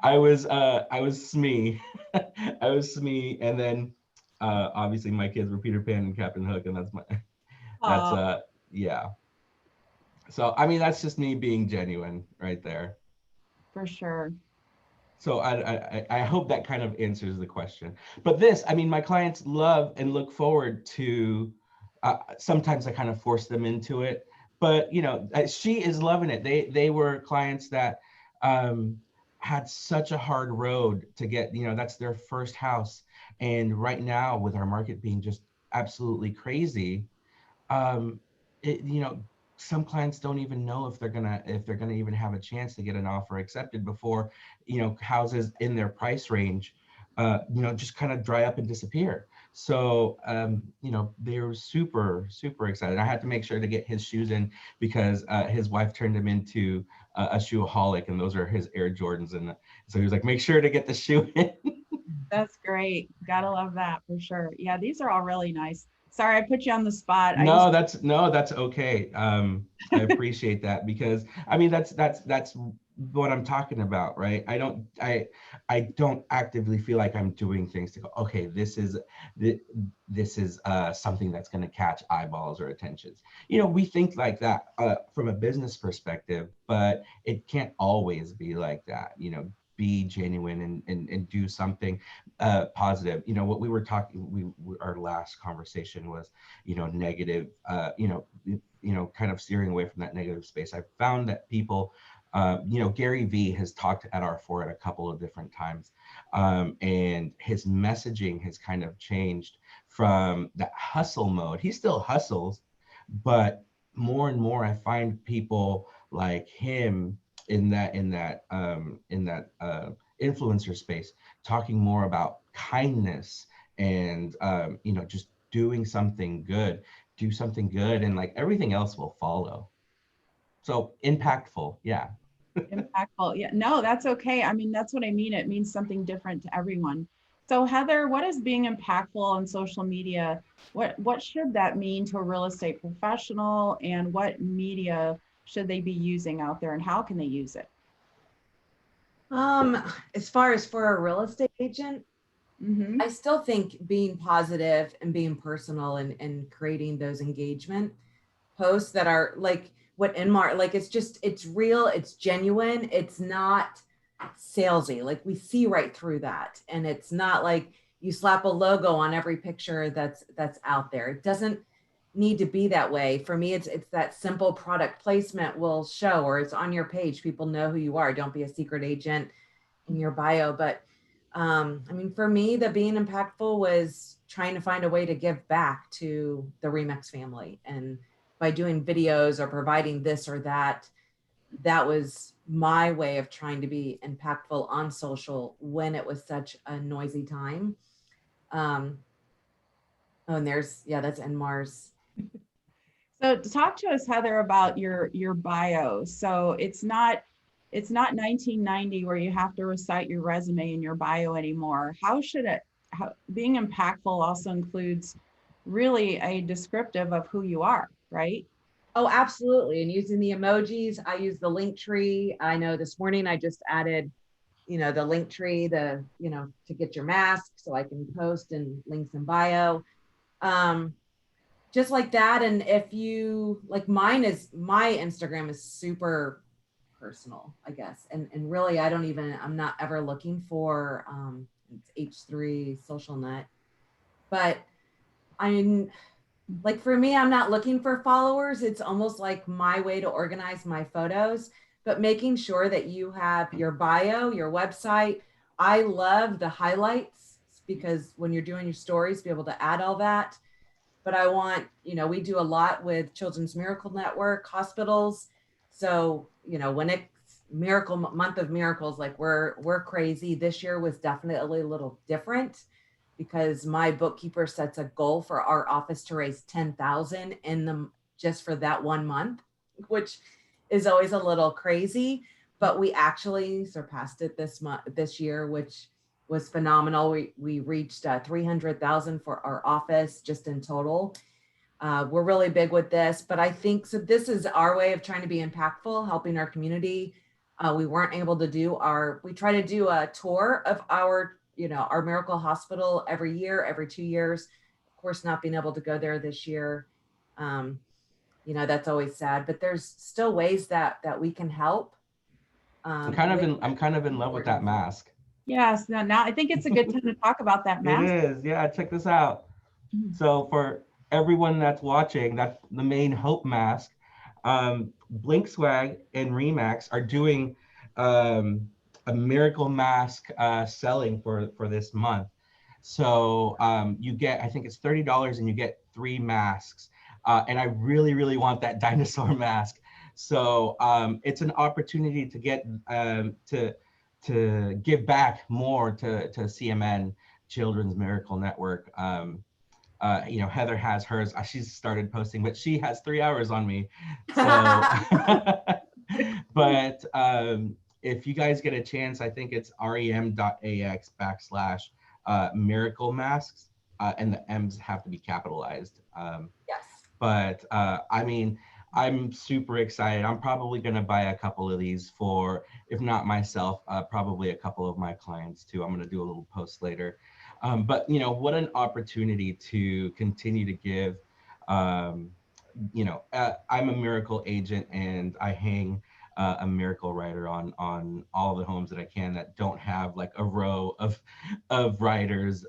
I was Smee. I was Smee, and then obviously my kids were Peter Pan and Captain Hook, and that's Oh, yeah. So I mean, that's just me being genuine right there. for sure. So I hope that kind of answers the question. But this, I mean, my clients love and look forward to. Sometimes I kind of force them into it, but she is loving it. They were clients that um, had such a hard road to get. That's their first house, and right now with our market being just absolutely crazy, um, some clients don't even know if they're gonna even have a chance to get an offer accepted before, houses in their price range, just kind of dry up and disappear. So, they were super, super excited. I had to make sure to get his shoes in because his wife turned him into a shoeaholic, and those are his Air Jordans. And so he was like, make sure to get the shoe in. That's great. Gotta love that for sure. Yeah, these are all really nice. Sorry, I put you on the spot. I just, No, that's okay. I appreciate that, because I mean that's what I'm talking about, right? I don't actively feel like I'm doing things to go, okay, this is something that's going to catch eyeballs or attentions. We think like that from a business perspective, but it can't always be like that. Be genuine and do something positive. What we were talking, our last conversation was, negative, kind of steering away from that negative space. I found that people, Gary V has talked at our forum a couple of different times, and his messaging has kind of changed from that hustle mode. He still hustles, but more and more I find people like him in that influencer space talking more about kindness and just doing something good. Do something good, and like everything else will follow. So impactful, yeah. impactful. Yeah, no, that's okay. I mean, that's what I mean. It means something different to everyone. So Heather, what is being impactful on social media? What should that mean to a real estate professional, and what media should they be using out there, and how can they use it? As far as for a real estate agent, Mm-hmm. I still think being positive and being personal and creating those engagement posts that are like what Inmar, like it's real, it's genuine. It's not salesy. Like we see right through that. And it's not like you slap a logo on every picture that's out there. It doesn't need to be that way. For me, it's that simple product placement will show, or it's on your page. People know who you are. Don't be a secret agent in your bio. But I mean, for me, the being impactful was trying to find a way to give back to the Remix family. And by doing videos or providing this or that, that was my way of trying to be impactful on social when it was such a noisy time. Oh, and there's, yeah, that's Inmar's. So talk to us, Heather, about your bio. So it's not 1990 where you have to recite your resume in your bio anymore. How should it, being impactful also includes really a descriptive of who you are, right? Oh, absolutely. And using the emojis, I use the link tree. I know this morning I just added, the link tree, to get your mask so I can post and links in bio. Just like that. And if you like, my Instagram is super personal, I guess. And really, I'm not ever looking for, it's H3 social net, but I'm like, for me, I'm not looking for followers. It's almost like my way to organize my photos, but making sure that you have your bio, your website. I love the highlights because when you're doing your stories, be able to add all that. But I want, we do a lot with Children's Miracle Network, hospitals. So, when it's month of miracles, like we're crazy. This year was definitely a little different because my bookkeeper sets a goal for our office to raise 10,000 just for that 1 month, which is always a little crazy, but we actually surpassed it this year, which was phenomenal. We reached 300,000 for our office just in total. We're really big with this, but I think, so this is our way of trying to be impactful, helping our community. We weren't able to we try to do a tour of our Miracle Hospital every year, every 2 years. Of course, not being able to go there this year. That's always sad, but there's still ways that we can help. I'm kind of in love with that mask. Yes. Now I think it's a good time to talk about that mask. It is. Yeah. Check this out. So for everyone that's watching, that's the main Hope mask. Blink Swag and Remax are doing a miracle mask selling for this month. So you get, I think it's $30 and you get 3 masks. And I really, really want that dinosaur mask. So it's an opportunity to get to give back more to CMN, Children's Miracle Network. Heather has hers. She's started posting, but she has 3 hours on me. So, but if you guys get a chance, I think it's rem.ax/miracle masks, and the M's have to be capitalized. Yes. But I mean, I'm super excited. I'm probably going to buy a couple of these for, if not myself, probably a couple of my clients too. I'm going to do a little post later. But what an opportunity to continue to give. I'm a miracle agent and I hang a miracle writer on all the homes that I can that don't have like a row of writers.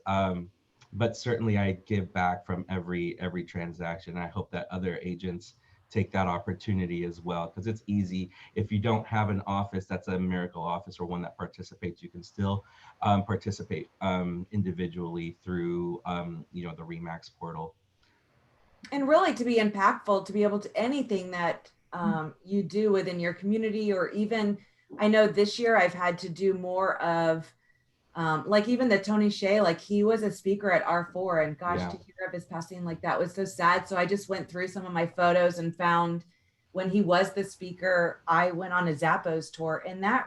But certainly I give back from every transaction. I hope that other agents take that opportunity as well, because it's easy. If you don't have an office that's a miracle office or one that participates, you can still participate individually through the Remax portal. And really, to be impactful, to be able to anything that you do within your community, or even, I know this year I've had to do more of like even the Tony Shea, like he was a speaker at R4, and gosh, to hear of his passing, like that was so sad. So I just went through some of my photos and found when he was the speaker, I went on a Zappos tour, and that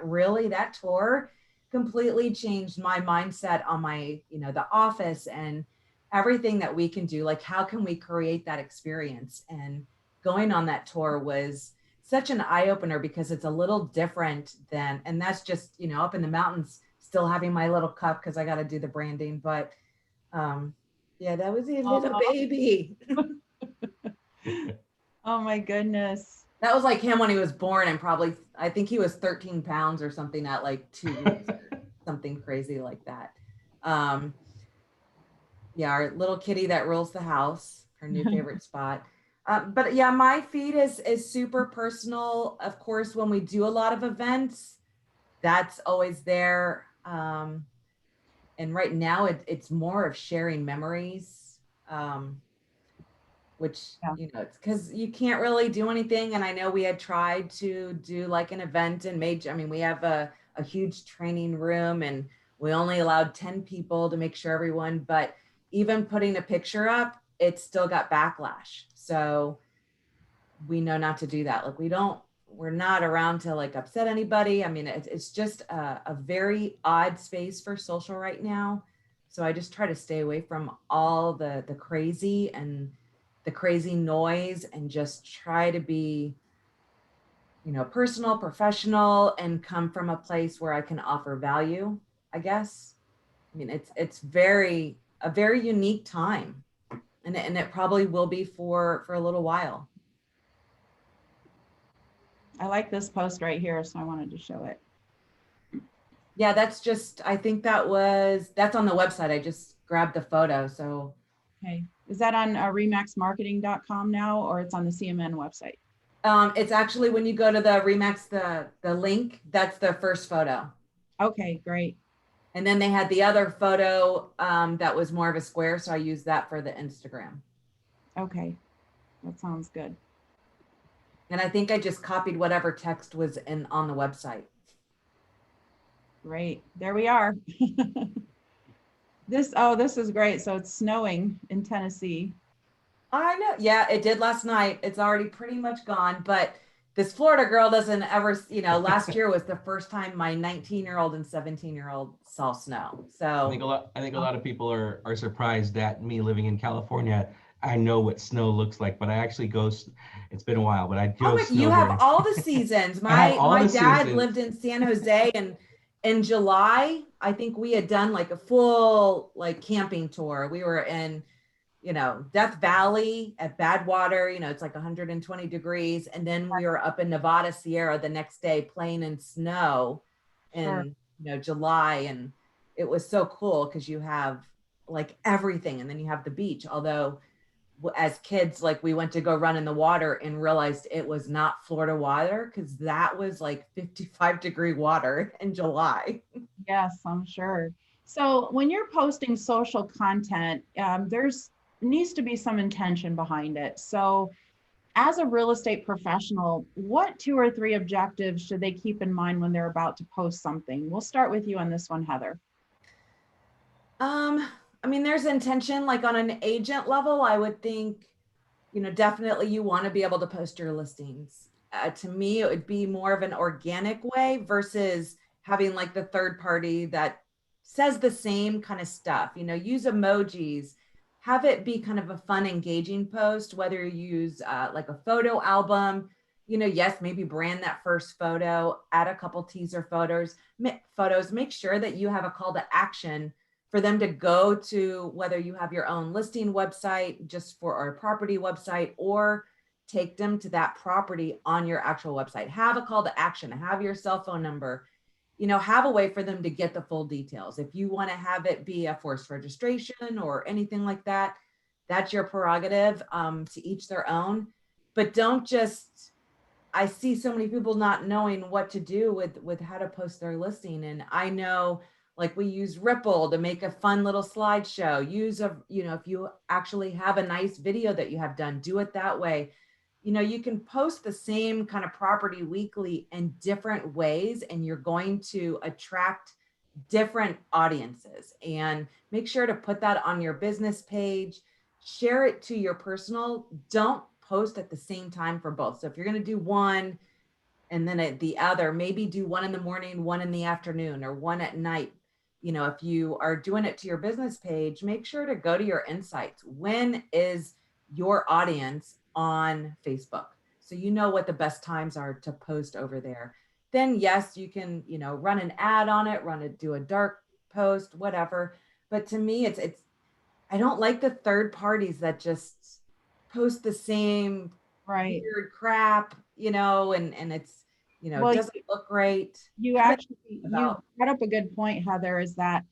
tour completely changed my mindset on my, the office and everything that we can do. Like, how can we create that experience? And going on that tour was such an eye opener because it's a little different than, and that's just, up in the mountains, still having my little cup because I got to do the branding. But yeah, that was a little baby. Oh my goodness. That was like him when he was born, and probably, I think he was 13 pounds or something at like 2 weeks or something crazy like that. Um, yeah, our little kitty that rules the house, her new favorite spot. But yeah, my feed is super personal. Of course, when we do a lot of events, that's always there. And right now it's more of sharing memories, which, Yeah. it's because you can't really do anything. And I know we had tried to do like an event and we have a huge training room, and we only allowed 10 people to make sure everyone, but even putting a picture up, it still got backlash. So we know not to do that. Like we're not around to like upset anybody. I mean, it's just a very odd space for social right now. So I just try to stay away from all the crazy and the crazy noise, and just try to be, personal, professional, and come from a place where I can offer value, I guess. I mean, it's a very unique time, and it probably will be for a little while. I like this post right here, so I wanted to show it. Yeah, I think that's on the website. I just grabbed the photo. So Okay. Is that on remaxmarketing.com now, or it's on the CMN website? it's actually, when you go to the Remax, the link, that's the first photo. Okay, great. And then they had the other photo that was more of a square. So I used that for the Instagram. Okay, that sounds good. And I think I just copied whatever text was on the website. Great. There we are. This is great. So it's snowing in Tennessee. I know. Yeah, it did last night. It's already pretty much gone. But this Florida girl doesn't ever, last year was the first time my 19-year-old and 17-year-old saw snow. So I think a lot of people are surprised at me living in California. I know what snow looks like, but I actually it's been a while, but I go you have snowboarding. all the seasons. I have all My the dad seasons. lived in San Jose, and in July, I think we had done like a full like camping tour. We were in, Death Valley at Badwater, it's like 120 degrees. And then we were up in Nevada Sierra the next day playing in snow in, July. And it was so cool because you have like everything. And then you have the beach. Although as kids, like we went to go run in the water and realized it was not Florida water, because that was like 55-degree water in July. Yes, I'm sure. So when you're posting social content, there's needs to be some intention behind it. So as a real estate professional, what 2 or 3 objectives should they keep in mind when they're about to post something? We'll start with you on this one, Heather. There's intention, like on an agent level, I would think, definitely you want to be able to post your listings. To me, it would be more of an organic way versus having like the third party that says the same kind of stuff. Use emojis, have it be kind of a fun, engaging post, whether you use like a photo album, yes, maybe brand that first photo, add a couple teaser photos, make sure that you have a call to action for them to go to, whether you have your own listing website just for our property website, or take them to that property on your actual website. Have a call to action, have your cell phone number, have a way for them to get the full details. If you want to have it be a forced registration or anything like that, that's your prerogative, to each their own. But don't just, I see so many people not knowing what to do with how to post their listing. And I know, like, we use Ripple to make a fun little slideshow. If you actually have a nice video that you have done, do it that way. You can post the same kind of property weekly in different ways, and you're going to attract different audiences. And make sure to put that on your business page, share it to your personal. Don't post at the same time for both. So if you're going to do one and then at the other, maybe do one in the morning, one in the afternoon, or one at night. If you are doing it to your business page, make sure to go to your insights. When is your audience on Facebook? So you know what the best times are to post over there. Then yes, you can, run an ad on it, do a dark post, whatever. But to me, I don't like the third parties that just post the same Right. weird crap, and it's, Well, doesn't look great. you How many actually, you about brought up a good point, Heather, is that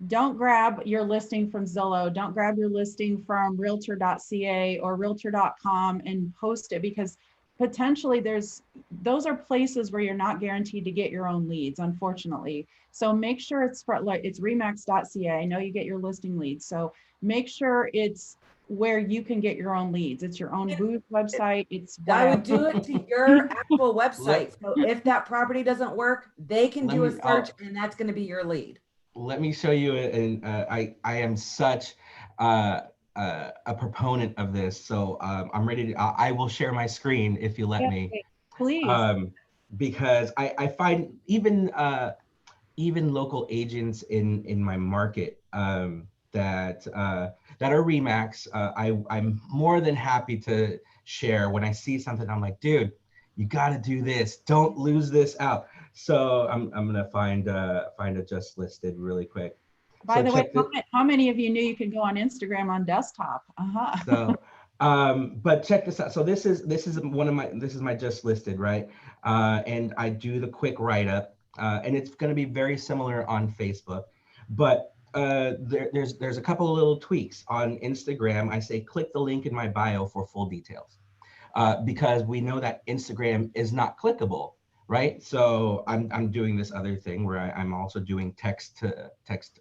don't grab your listing from Zillow, don't grab your listing from realtor.ca or realtor.com and post it, because potentially those are places where you're not guaranteed to get your own leads, unfortunately. So make sure it's it's remax.ca. I know you get your listing leads. So make sure it's where you can get your own leads. It's your own booth website. It's I would whatever. do it to your actual Let, website. So if that property doesn't work, they can let do a me, search and that's going to be your lead. let me show you, and I am such a proponent of this. So I'm ready to, I will share my screen if you let me, Please. um, because I find even local agents in my market that are Remax, I'm more than happy to share when I see something. I'm like, dude, you got to do this. Don't lose this out. So I'm gonna find a just listed really quick. By So the way, check this. how many of you knew you could go on Instagram on desktop? So, but check this out. So this is my just listed, right? And I do the quick write up, and it's going to be very similar on Facebook, but there's a couple of little tweaks on Instagram. I say click the link in my bio for full details, because we know that Instagram is not clickable, right? So I'm doing this other thing where I'm also doing text to text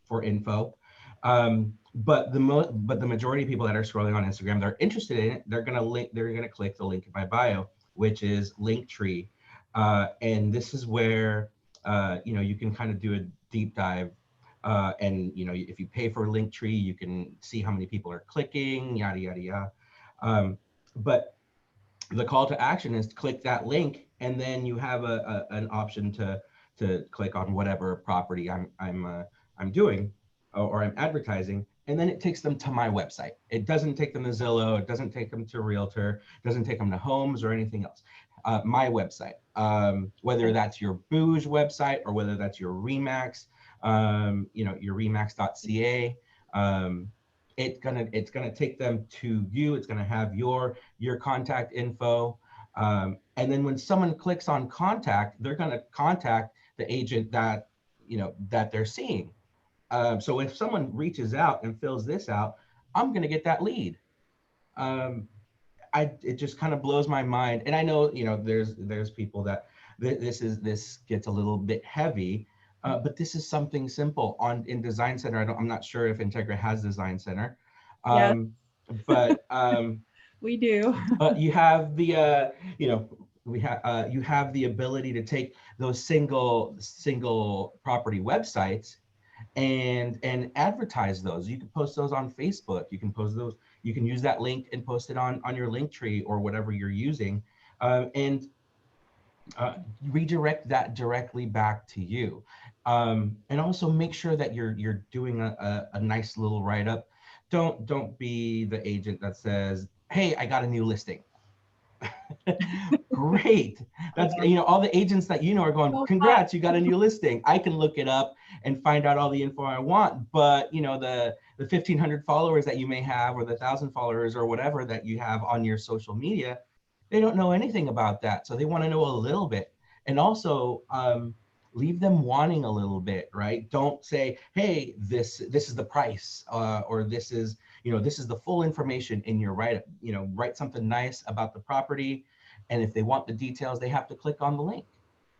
for info. But the majority of people that are scrolling on Instagram, they're interested in it. They're gonna click the link in my bio, which is Linktree, and this is where you can kind of do a deep dive. And if you pay for Linktree, you can see how many people are clicking, yada yada yada. But the call to action is click that link, and then you have an option to click on whatever property I'm doing, or I'm advertising, and then it takes them to my website. It doesn't take them to Zillow, it doesn't take them to Realtor, it doesn't take them to Homes or anything else. My website, whether that's your Bouge website or whether that's your Remax, your remax.ca. It's gonna take them to you. It's gonna have your contact info, and then when someone clicks on contact, they're gonna contact the agent that they're seeing. So if someone reaches out and fills this out, I'm gonna get that lead. Um, it just kind of blows my mind, and I know there's people that this gets a little bit heavy. But this is something simple in Design Center. I'm not sure if Integra has Design Center, Yes, um, but we do. you have the you have the ability to take those single property websites and advertise those. You can post those on Facebook. You can post those. You can use that link and post it on your Linktree or whatever you're using, and redirect that directly back to you. And also make sure that you're doing a nice little write up. Don't be the agent that says, "Hey, I got a new listing." Great. That's all the agents that are going, congrats, you got a new listing. I can look it up and find out all the info I want. But the 1,500 followers that you may have, or the 1,000 followers or whatever that you have on your social media, they don't know anything about that. So they want to know a little bit. And also leave them wanting a little bit, right? Don't say, hey, this is the price, or this is the full information in your write-up. Write something nice about the property. And if they want the details, they have to click on the link.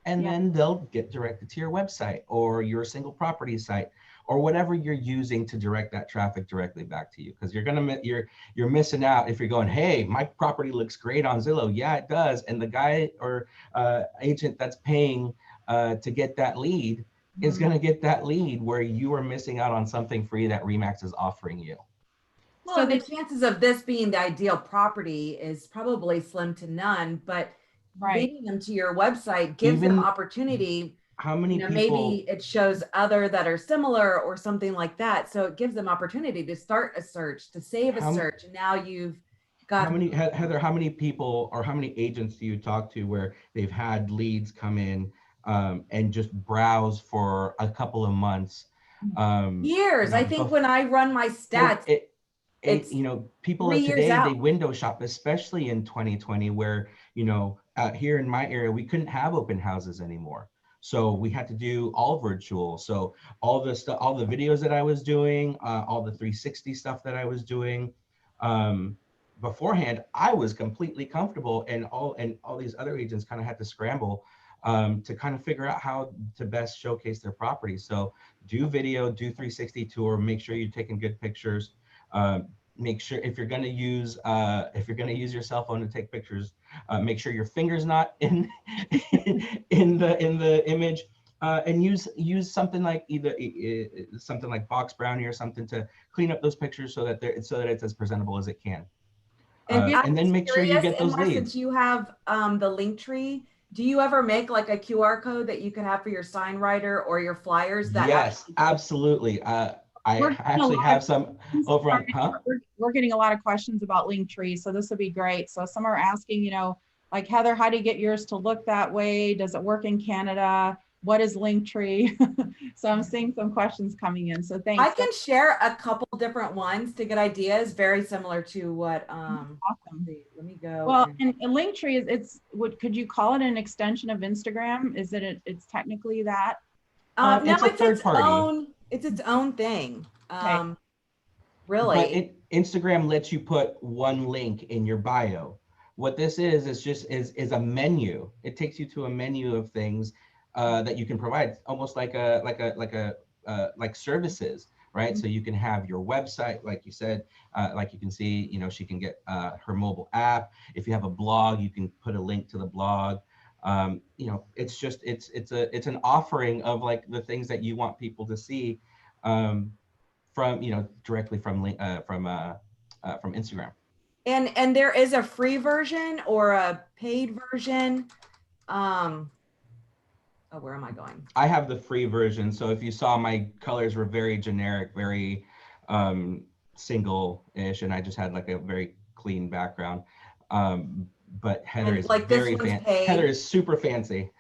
And then they'll get directed to your website or your single property site, or whatever you're using to direct that traffic directly back to you. Because you're missing out if you're going, hey, my property looks great on Zillow. Yeah, it does. And the guy or agent that's paying to get that lead is going to get that lead, where you are missing out on something free that Remax is offering you. Well, so the chances of this being the ideal property is probably slim to none, but leading them to your website gives them opportunity. How many people, maybe it shows other that are similar or something like that. So it gives them opportunity to start a search, to save a search. And now you've got Heather, how many people or how many agents do you talk to where they've had leads come in and just browse for a couple of months? Years. I think when I run my stats, it's you know, people 3 of years today, out. they window shop, especially in 2020, where, you know, here in my area, we couldn't have open houses anymore. So we had to do all virtual. So all the stuff, all the videos that I was doing, all the 360 stuff that I was doing, beforehand, I was completely comfortable, and all these other agents kind of had to scramble to kind of figure out how to best showcase their property. So do video, do 360 tour, make sure you're taking good pictures. Make sure if you're going to use your cell phone to take pictures, make sure your finger's not in in the image, and use something like something like Box Brownie or something to clean up those pictures so that it's as presentable as it can. And And then make sure you get those Inmar, leads. since you have the link tree, do you ever make like a QR code that you can have for your sign writer or your flyers? That Yes, absolutely. I actually have some over on, We're getting a lot of questions about Linktree, so this would be great. So some are asking, you know, like, Heather, how do you get yours to look that way? Does it work in Canada? What is Linktree? So I'm seeing some questions coming in. So thanks. I can share a couple different ones to get ideas, very similar to what. Awesome. Let me go. Well, and Linktree is could you call it an extension of Instagram? Is it it's technically that? No, it's a third party. It's its own thing. Okay. Really. But Instagram lets you put one link in your bio. What this is just is a menu. It takes you to a menu of things that you can provide, almost like like services, right? Mm-hmm. So you can have your website, like you said, like you can see, you know, she can get her mobile app. If you have a blog, you can put a link to the blog. You know, it's just it's an offering of like the things that you want people to see. From, you know, directly from Instagram. And there is a free version or a paid version. Oh, where am I going? I have the free version. So if you saw, my colors were very generic, very single-ish, and I just had like a very clean background. But Heather is like very fancy. Heather is super fancy.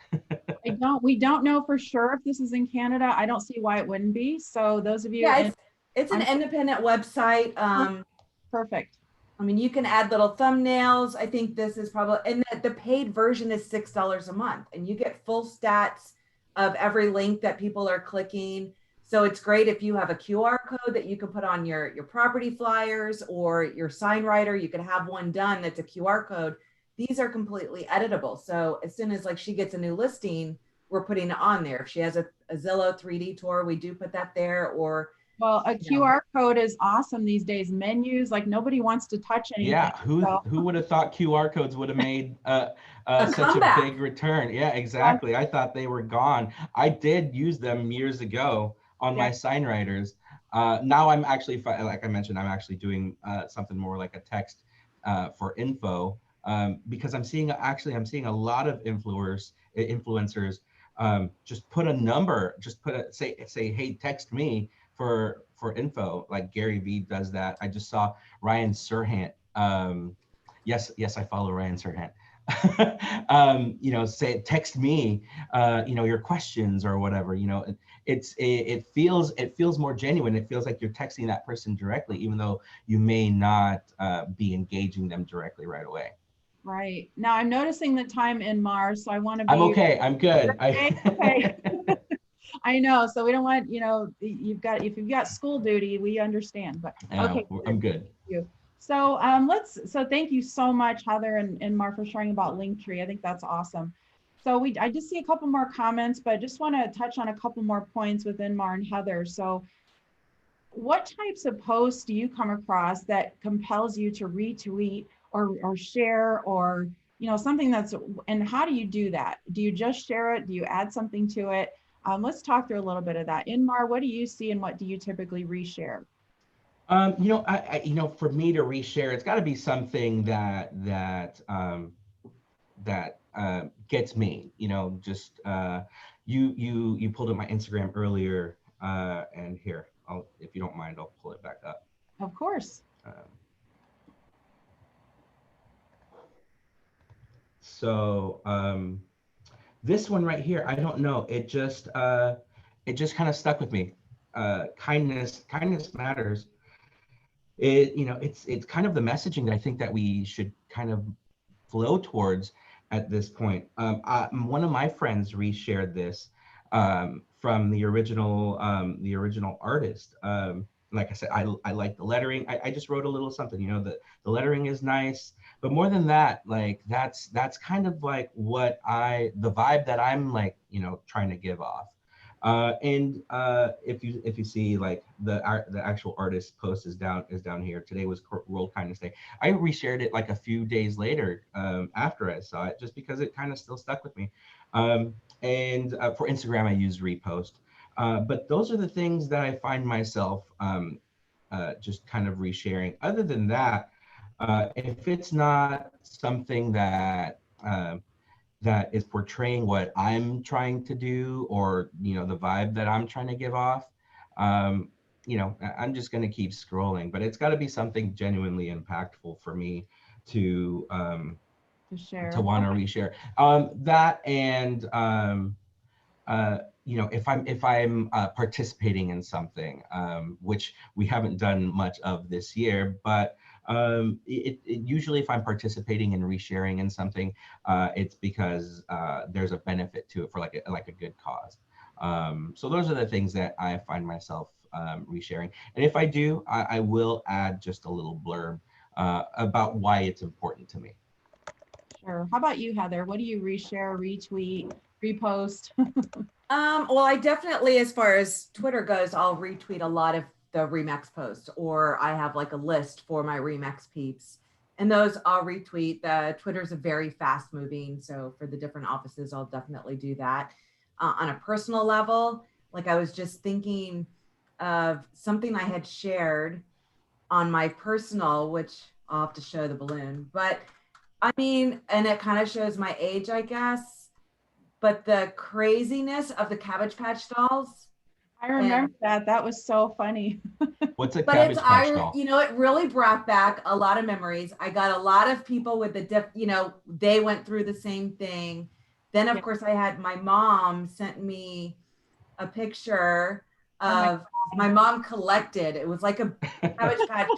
We don't know for sure if this is in Canada. I don't see why it wouldn't be. So those of you, yeah, it's an independent website. Perfect. I mean, you can add little thumbnails. I think this is probably, and the paid version is $6 a month, and you get full stats of every link that people are clicking. So it's great if you have a QR code that you can put on your property flyers or your sign writer. You can have one done that's a QR code. These are completely editable. So as soon as like she gets a new listing, we're putting it on there. If she has a Zillow 3D tour, we do put that there. Or well, a QR code is awesome these days. Menus, like nobody wants to touch anything. Yeah, who would have thought QR codes would have made such a big return? Yeah, exactly. I thought they were gone. I did use them years ago on my sign writers. Now I'm actually, like I mentioned, I'm actually doing something more like a text for info, because I'm seeing a lot of influencers just put a number, just say, hey, text me for info, like Gary Vee does that. I just saw Ryan Serhant. Yes, I follow Ryan Serhant. You know, text me, you know, your questions or whatever. You know, it feels more genuine. It feels like you're texting that person directly, even though you may not be engaging them directly right away. Right. Now I'm noticing the time in Mars, so I want to be. I'm okay. I'm good. Okay. I know. So we don't want, you know, if you've got school duty, we understand, but okay. I'm good. Thank you. So so thank you so much, Heather and Inmar, for sharing about Linktree. I think that's awesome. So I just see a couple more comments, but I just want to touch on a couple more points with Inmar and Heather. So what types of posts do you come across that compels you to retweet or share, or, you know, something and how do you do that? Do you just share it? Do you add something to it? Let's talk through a little bit of that. Inmar, what do you see and what do you typically reshare? You know, you know, for me to reshare, it's got to be something that gets me. You know, just you pulled up my Instagram earlier, and here, if you don't mind, I'll pull it back up. Of course. So this one right here, I don't know. It just kind of stuck with me. Kindness matters. it's kind of the messaging that I think that we should kind of flow towards at this point. One of my friends reshared this from the original artist. Like I said, I like the lettering. I just wrote a little something, the lettering is nice, but more than that, like that's kind of like the vibe that I'm like, trying to give off. And if you see like the actual artist post is down here. Today was World Kindness Day. I reshared it like a few days later after I saw it, just because it kind of still stuck with me. And for Instagram, I use repost. But those are the things that I find myself just kind of resharing. Other than that, if it's not something that is portraying what I'm trying to do, or the vibe that I'm trying to give off, I'm just going to keep scrolling. But it's got to be something genuinely impactful for me to share. to want to reshare. That and if I'm participating in something, which we haven't done much of this year, but it usually, if I'm participating in resharing in something, it's because there's a benefit to it for like a good cause. So those are the things that I find myself resharing. And if I do, I will add just a little blurb about why it's important to me. Sure. How about you, Heather? What do you reshare, retweet, repost? Well, I definitely, as far as Twitter goes, I'll retweet a lot of the Remax posts, or I have like a list for my Remax peeps, and those I'll retweet. The Twitter's a very fast moving, so for the different offices, I'll definitely do that. On a personal level, like I was just thinking of something I had shared on my personal, which I'll have to show the balloon, but I mean, and it kind of shows my age, I guess, but the craziness of the Cabbage Patch dolls. I remember that. That was so funny. What's a But Cabbage it's Patch doll? it really brought back a lot of memories. I got a lot of people with they went through the same thing. Then of course I had my mom sent me a picture of my mom collected. It was like a Cabbage Patch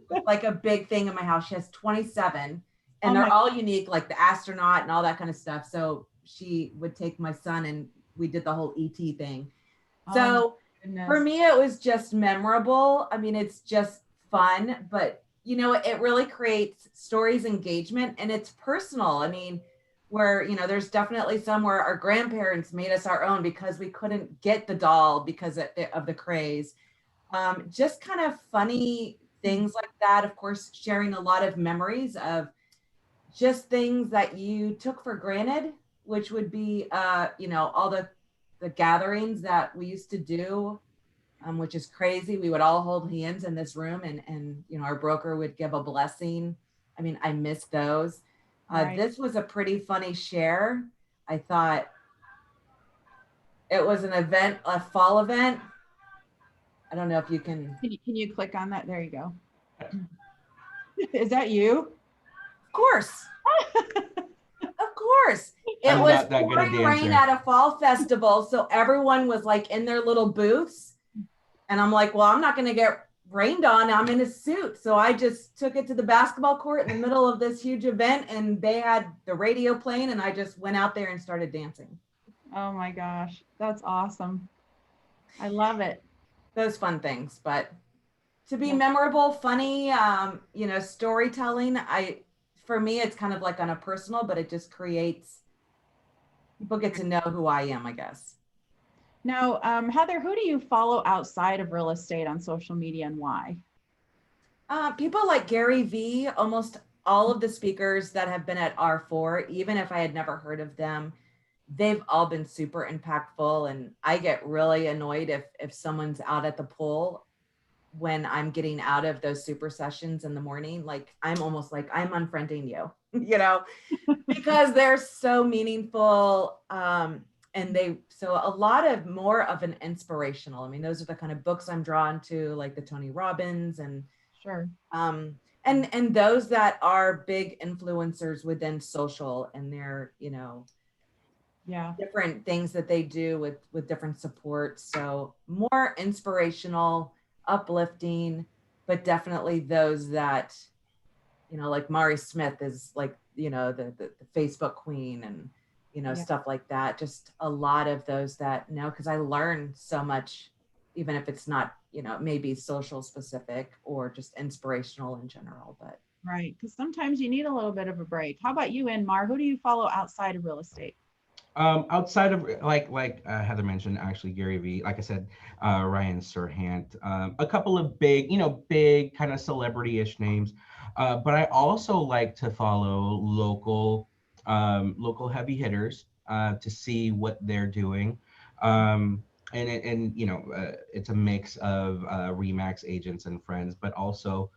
was like a big thing in my house. She has 27 and they're all unique, like the astronaut and all that kind of stuff. So she would take my son and we did the whole ET thing. So for me, it was just memorable. I mean, it's just fun, but it really creates stories engagement, and it's personal. I mean, where, there's definitely some where our grandparents made us our own because we couldn't get the doll because of the craze. Just kind of funny things like that. Of course, sharing a lot of memories of just things that you took for granted, which would be, all the gatherings that we used to do, which is crazy. We would all hold hands in this room and our broker would give a blessing. I mean, I miss those. This was a pretty funny share. I thought it was an event, a fall event. I don't know if you can. Can you click on that? There you go. Is that you? Of course. Of course. It was pouring rain at a fall festival. So everyone was like in their little booths. And I'm like, well, I'm not going to get rained on. I'm in a suit. So I just took it to the basketball court in the middle of this huge event. And they had the radio playing. And I just went out there and started dancing. Oh my gosh. That's awesome. I love it. Those fun things. But to be memorable, funny, storytelling, for me, it's kind of like on a personal, but it just creates, people get to know who I am, I guess. Now, Heather, who do you follow outside of real estate on social media and why? People like Gary Vee. Almost all of the speakers that have been at R4, even if I had never heard of them, they've all been super impactful. And I get really annoyed if someone's out at the pool when I'm getting out of those super sessions in the morning. Like, I'm almost like I'm unfriending you, because they're so meaningful. And so a lot of more of an inspirational. I mean, those are the kind of books I'm drawn to, like the Tony Robbins and and those that are big influencers within social and their, different things that they do with different supports. So more inspirational, uplifting, but definitely those that, you know, like Mari Smith is like, you know, the Facebook queen and, you know, Yeah. stuff like that. Just a lot of those that, no, because I learn so much, even if it's not, you know, maybe social specific or just inspirational in general, but. Right, because sometimes you need a little bit of a break. How about you, Inmar? Who do you follow outside of real estate? Outside of Heather mentioned, actually Gary Vee, like I said, Ryan Serhant, a couple of big, big kind of celebrity-ish names, but I also like to follow local heavy hitters to see what they're doing, and it's a mix of Remax agents and friends, but also,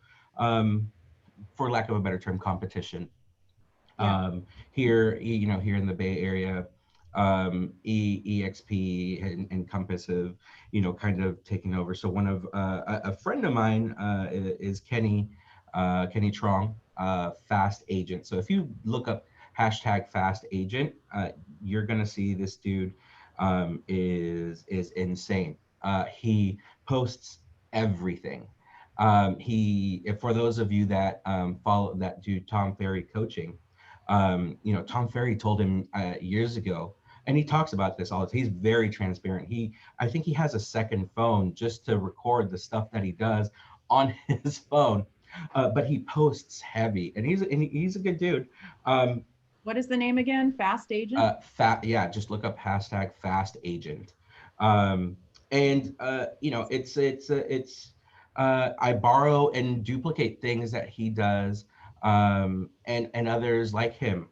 for lack of a better term, competition. Yeah. Here, here in the Bay Area, EXP and Compass have, kind of taken over. So one of a friend of mine is Kenny Trong, Fast Agent. So if you look up hashtag Fast Agent, you're gonna see this dude is insane. He posts everything. For those of you that follow that do Tom Ferry coaching, Tom Ferry told him years ago, and he talks about this all the time. He's very transparent. I think he has a second phone just to record the stuff that he does on his phone, but he posts heavy, and he's a good dude. What is the name again? Fast Agent? Yeah, just look up hashtag Fast Agent, um, and I borrow and duplicate things that he does, and others like him.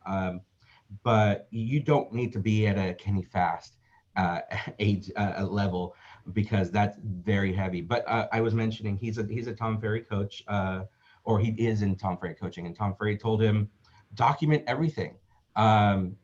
But you don't need to be at a Kenny Fast age level, because that's very heavy. But I was mentioning he's a Tom Ferry coach, or he is in Tom Ferry coaching, and Tom Ferry told him document everything. And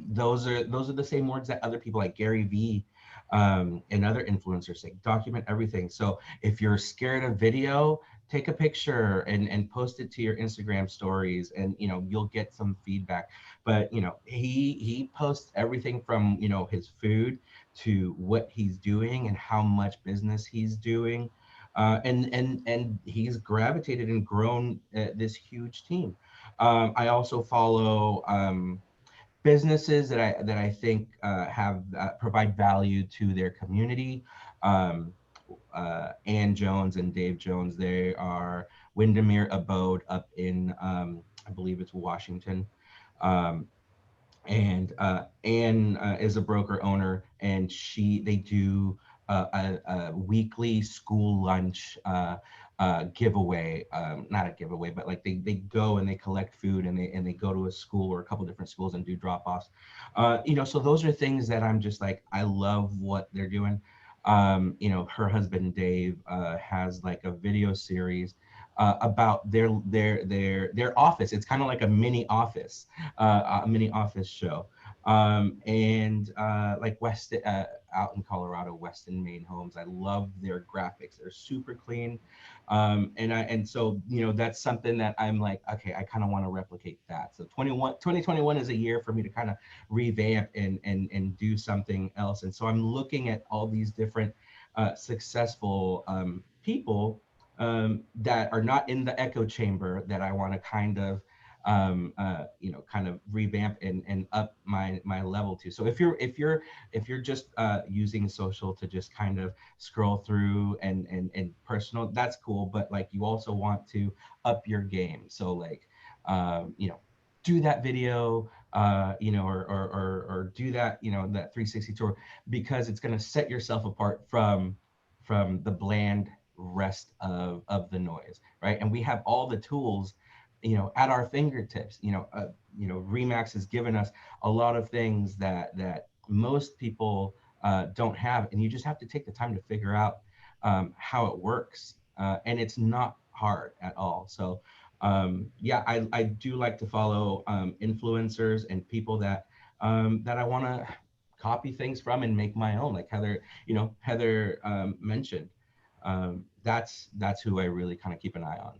those are the same words that other people like Gary Vee and other influencers say: document everything. So if you're scared of video, take a picture and post it to your Instagram stories, and you'll get some feedback. But he posts everything from his food to what he's doing and how much business he's doing, and he's gravitated and grown this huge team. I also follow businesses that I think have provide value to their community. Um, Ann Jones and Dave Jones. They are Windermere Abode up in, I believe it's Washington. Um, and Anne is a broker owner, and they do a weekly school lunch giveaway. Not a giveaway, but like they go and they collect food, and they go to a school or a couple different schools and do drop-offs. So those are things that I'm just like, I love what they're doing. Her husband Dave has like a video series about their office. It's kind of like a mini office show. And like out in Colorado, Weston Main Homes, I love their graphics. They're super clean. And so, that's something that I'm like, okay, I kind of want to replicate that. So 2021 is a year for me to kind of revamp and do something else. And so I'm looking at all these different successful people that are not in the echo chamber, that I want to kind of kind of revamp and up my level to. So if you're just using social to just kind of scroll through and personal, that's cool, but like you also want to up your game. So like do that video, or do that, that 360 tour, because it's going to set yourself apart from the bland rest of the noise, right? And we have all the tools at our fingertips. Remax has given us a lot of things that most people don't have, and you just have to take the time to figure out how it works, and it's not hard at all. So yeah, I do like to follow influencers and people that I want to copy things from and make my own, like Heather mentioned. That's who I really kind of keep an eye on.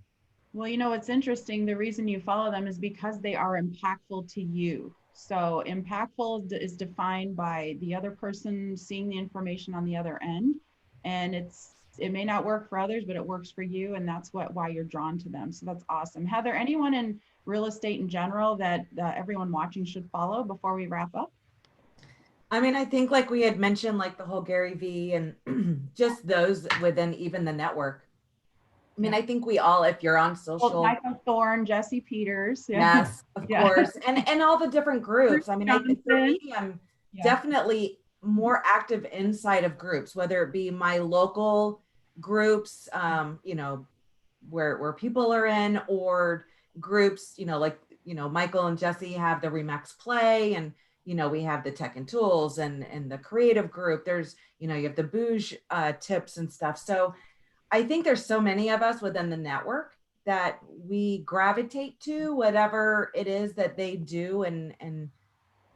Well, what's interesting, the reason you follow them is because they are impactful to you. So impactful is defined by the other person seeing the information on the other end. And it's it may not work for others, but it works for you, and that's why you're drawn to them. So that's awesome. Heather, anyone in real estate in general that everyone watching should follow before we wrap up? I mean, I think like we had mentioned, like the whole Gary V and just those within even the network. I mean, I think we all, if you're on Well, social, Michael Thorne, Jesse Peters. Yeah. yes, of course, and all the different groups. I mean, I think for Johnson. me, I'm Yeah. definitely more active inside of groups, whether it be my local groups, you know, where people are in, or groups, you know, like, you know, Michael and Jesse have the Remax Play, and you know, we have the Tech and Tools and the creative group. There's, you know, you have the Bouge tips and stuff. So I think there's so many of us within the network that we gravitate to whatever it is that they do, and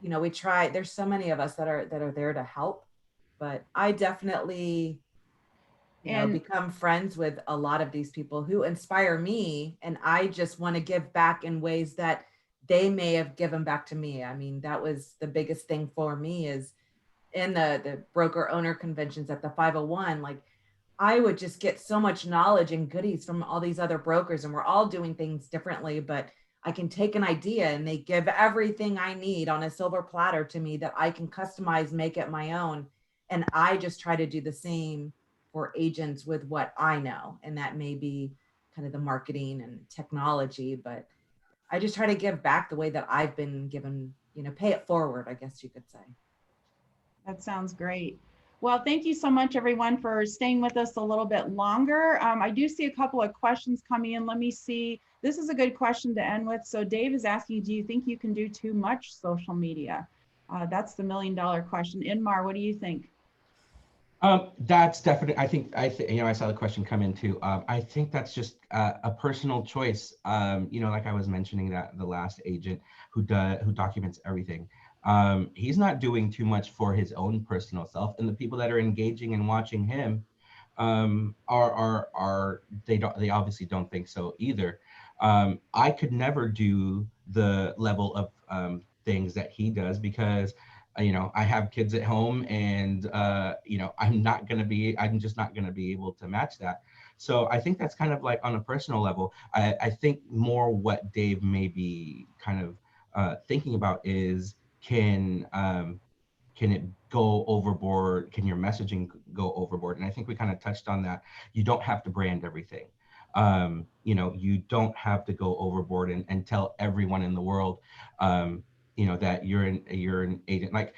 you know, we try. There's so many of us that are there to help, but I definitely, you know, become friends with a lot of these people who inspire me, and I just want to give back in ways that they may have given back to me. I mean, that was the biggest thing for me, is in the broker owner conventions at the 501, like I would just get so much knowledge and goodies from all these other brokers, and we're all doing things differently, but I can take an idea and they give everything I need on a silver platter to me that I can customize, make it my own. And I just try to do the same for agents with what I know. And that may be kind of the marketing and technology, but I just try to give back the way that I've been given, you know, pay it forward, I guess you could say. That sounds great. Well, thank you so much, everyone, for staying with us a little bit longer. I do see a couple of questions coming in. Let me see. This is a good question to end with. So Dave is asking, do you think you can do too much social media? That's the $1,000,000 question. Inmar, what do you think? That's definitely, you know, I saw the question come in too. I think that's just a personal choice. You know, like I was mentioning, that the last agent who documents everything. He's not doing too much for his own personal self, and the people that are engaging and watching him they obviously don't think so either. I could never do the level of things that he does, because you know, I have kids at home, and you know, I'm just not gonna be able to match that. So I think that's kind of like on a personal level. I think more what Dave may be kind of thinking about is, can it go overboard? Can your messaging go overboard? And I think we kind of touched on that. You don't have to brand everything. You know, you don't have to go overboard and tell everyone in the world, you know, that you're an agent. Like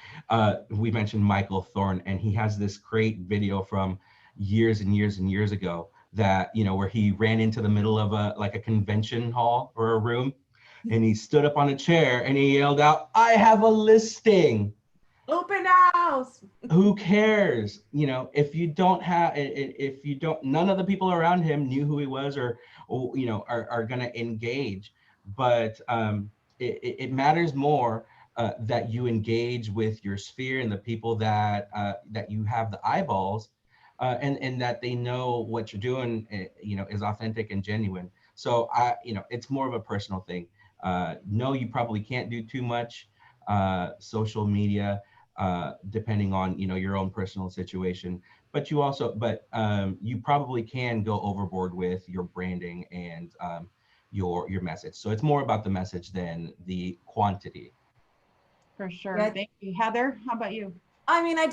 we mentioned Michael Thorne, and he has this great video from years and years and years ago, that, you know, where he ran into the middle of a convention hall or a room, and he stood up on a chair and he yelled out, "I have a listing." Open house. Who cares? You know, if you don't have, if you don't, none of the people around him knew who he was, or you know, are going to engage. But it matters more that you engage with your sphere and the people that that you have the eyeballs, and that they know what you're doing, you know, is authentic and genuine. So you know, it's more of a personal thing. No, you probably can't do too much social media, depending on, you know, your own personal situation, but you probably can go overboard with your branding and your message. So it's more about the message than the quantity. For sure. Yeah. Thank you. Heather, how about you? I mean, I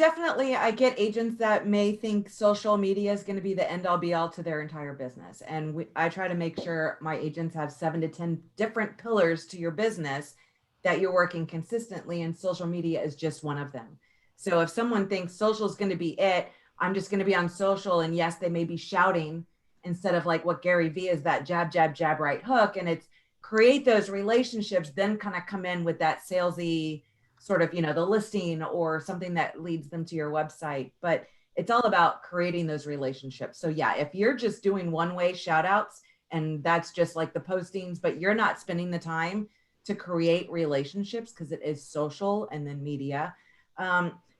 get agents that may think social media is going to be the end all be all to their entire business. And I try to make sure my agents have 7 to 10 different pillars to your business that you're working consistently, and social media is just one of them. So if someone thinks social is going to be it, I'm just going to be on social. And yes, they may be shouting instead of like what Gary V is, that jab, jab, jab, right hook. And it's create those relationships, then kind of come in with that salesy sort of, you know, the listing or something that leads them to your website. But it's all about creating those relationships. So yeah, if you're just doing one-way shout outs and that's just like the postings, but you're not spending the time to create relationships, because it is social and then media,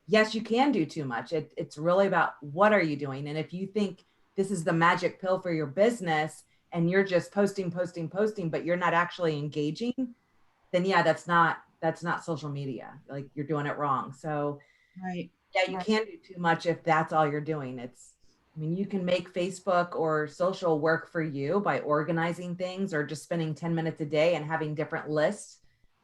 yes, you can do too much. It's really about what are you doing. And if you think this is the magic pill for your business and you're just posting, but you're not actually engaging, then yeah, that's not social media. Like, you're doing it wrong. So Right. yeah, you can't do too much if that's all you're doing. It's I mean, you can make Facebook or social work for you by organizing things or just spending 10 minutes a day and having different lists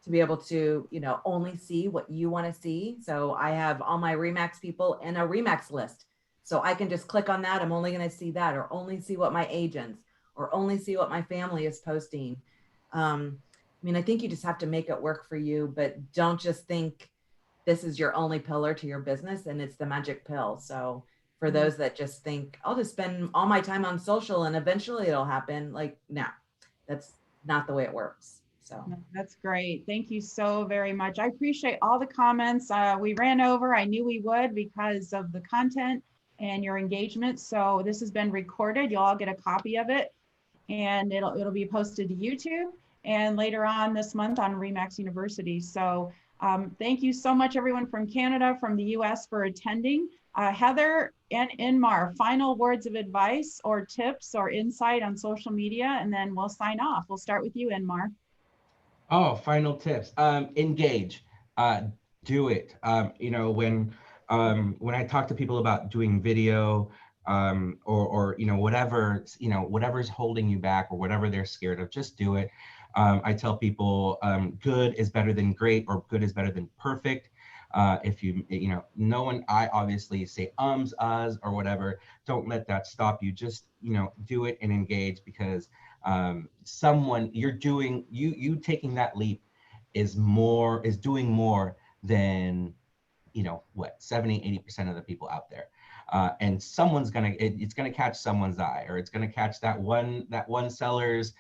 to be able to, you know, only see what you want to see. So I have all my Remax people in a Remax list. So I can just click on that. I'm only going to see that, or only see what my agents, or only see what my family is posting. I mean, I think you just have to make it work for you, but don't just think this is your only pillar to your business and it's the magic pill. So for those that just think, I'll just spend all my time on social and eventually it'll happen, like, no, that's not the way it works. So That's great. Thank you so very much. I appreciate all the comments. We ran over. I knew we would because of the content and your engagement. So this has been recorded. You'll all get a copy of it, and it'll be posted to YouTube and later on this month on Remax University. So thank you so much, everyone from Canada, from the US, for attending. Heather and Inmar, final words of advice or tips or insight on social media, and then we'll sign off. We'll start with you, Inmar. Oh, final tips. Engage. Do it. You know, when I talk to people about doing video, or you know, whatever's holding you back or whatever they're scared of, just do it. I tell people, good is better than great, or good is better than perfect. If you know, no one, I obviously say uhs, or whatever. Don't let that stop you. Just, you know, do it and engage, because someone you taking that leap is doing more than, you know, what, 70-80% of the people out there. And it's gonna catch someone's eye, or it's gonna catch that one seller's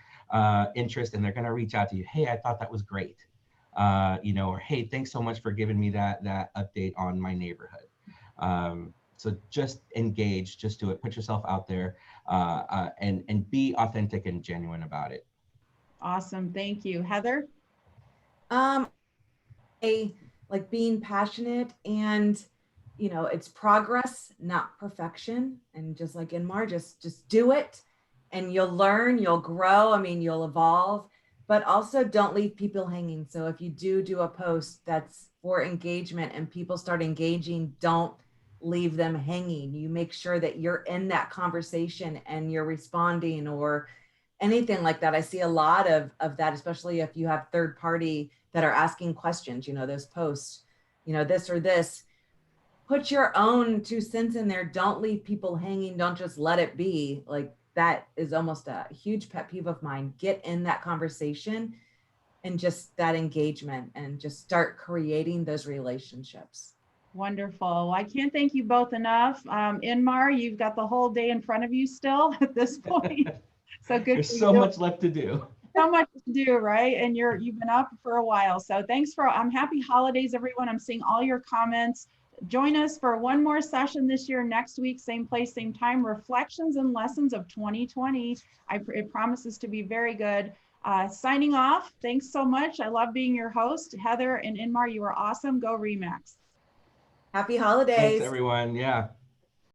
interest, and they're gonna reach out to you. Hey, I thought that was great. You know, or hey, thanks so much for giving me that update on my neighborhood. So just engage, just do it, put yourself out there, and be authentic and genuine about it. Awesome. Thank you. Heather? Like being passionate, and you know, it's progress, not perfection. And just like Inmar, just do it, and you'll learn, you'll grow. I mean, you'll evolve, but also don't leave people hanging. So if you do a post that's for engagement and people start engaging, don't leave them hanging. You make sure that you're in that conversation and you're responding or anything like that. I see a lot of that, especially if you have third party that are asking questions, you know, those posts, you know, this or this. Put your own 2 cents in there. Don't leave people hanging. Don't just let it be. Like, that is almost a huge pet peeve of mine. Get in that conversation and just that engagement, and just start creating those relationships. Wonderful. I can't thank you both enough. Inmar, you've got the whole day in front of you still at this point. So good. There's so much left to do. So much to do, right? And you've been up for a while. So thanks happy holidays, everyone. I'm seeing all your comments. Join us for one more session this year, next week, same place, same time, reflections and lessons of 2020. It promises to be very good. Signing off. Thanks so much. I love being your host. Heather and Inmar, you are awesome. Go Remax. Happy holidays. Thanks, everyone. Yeah.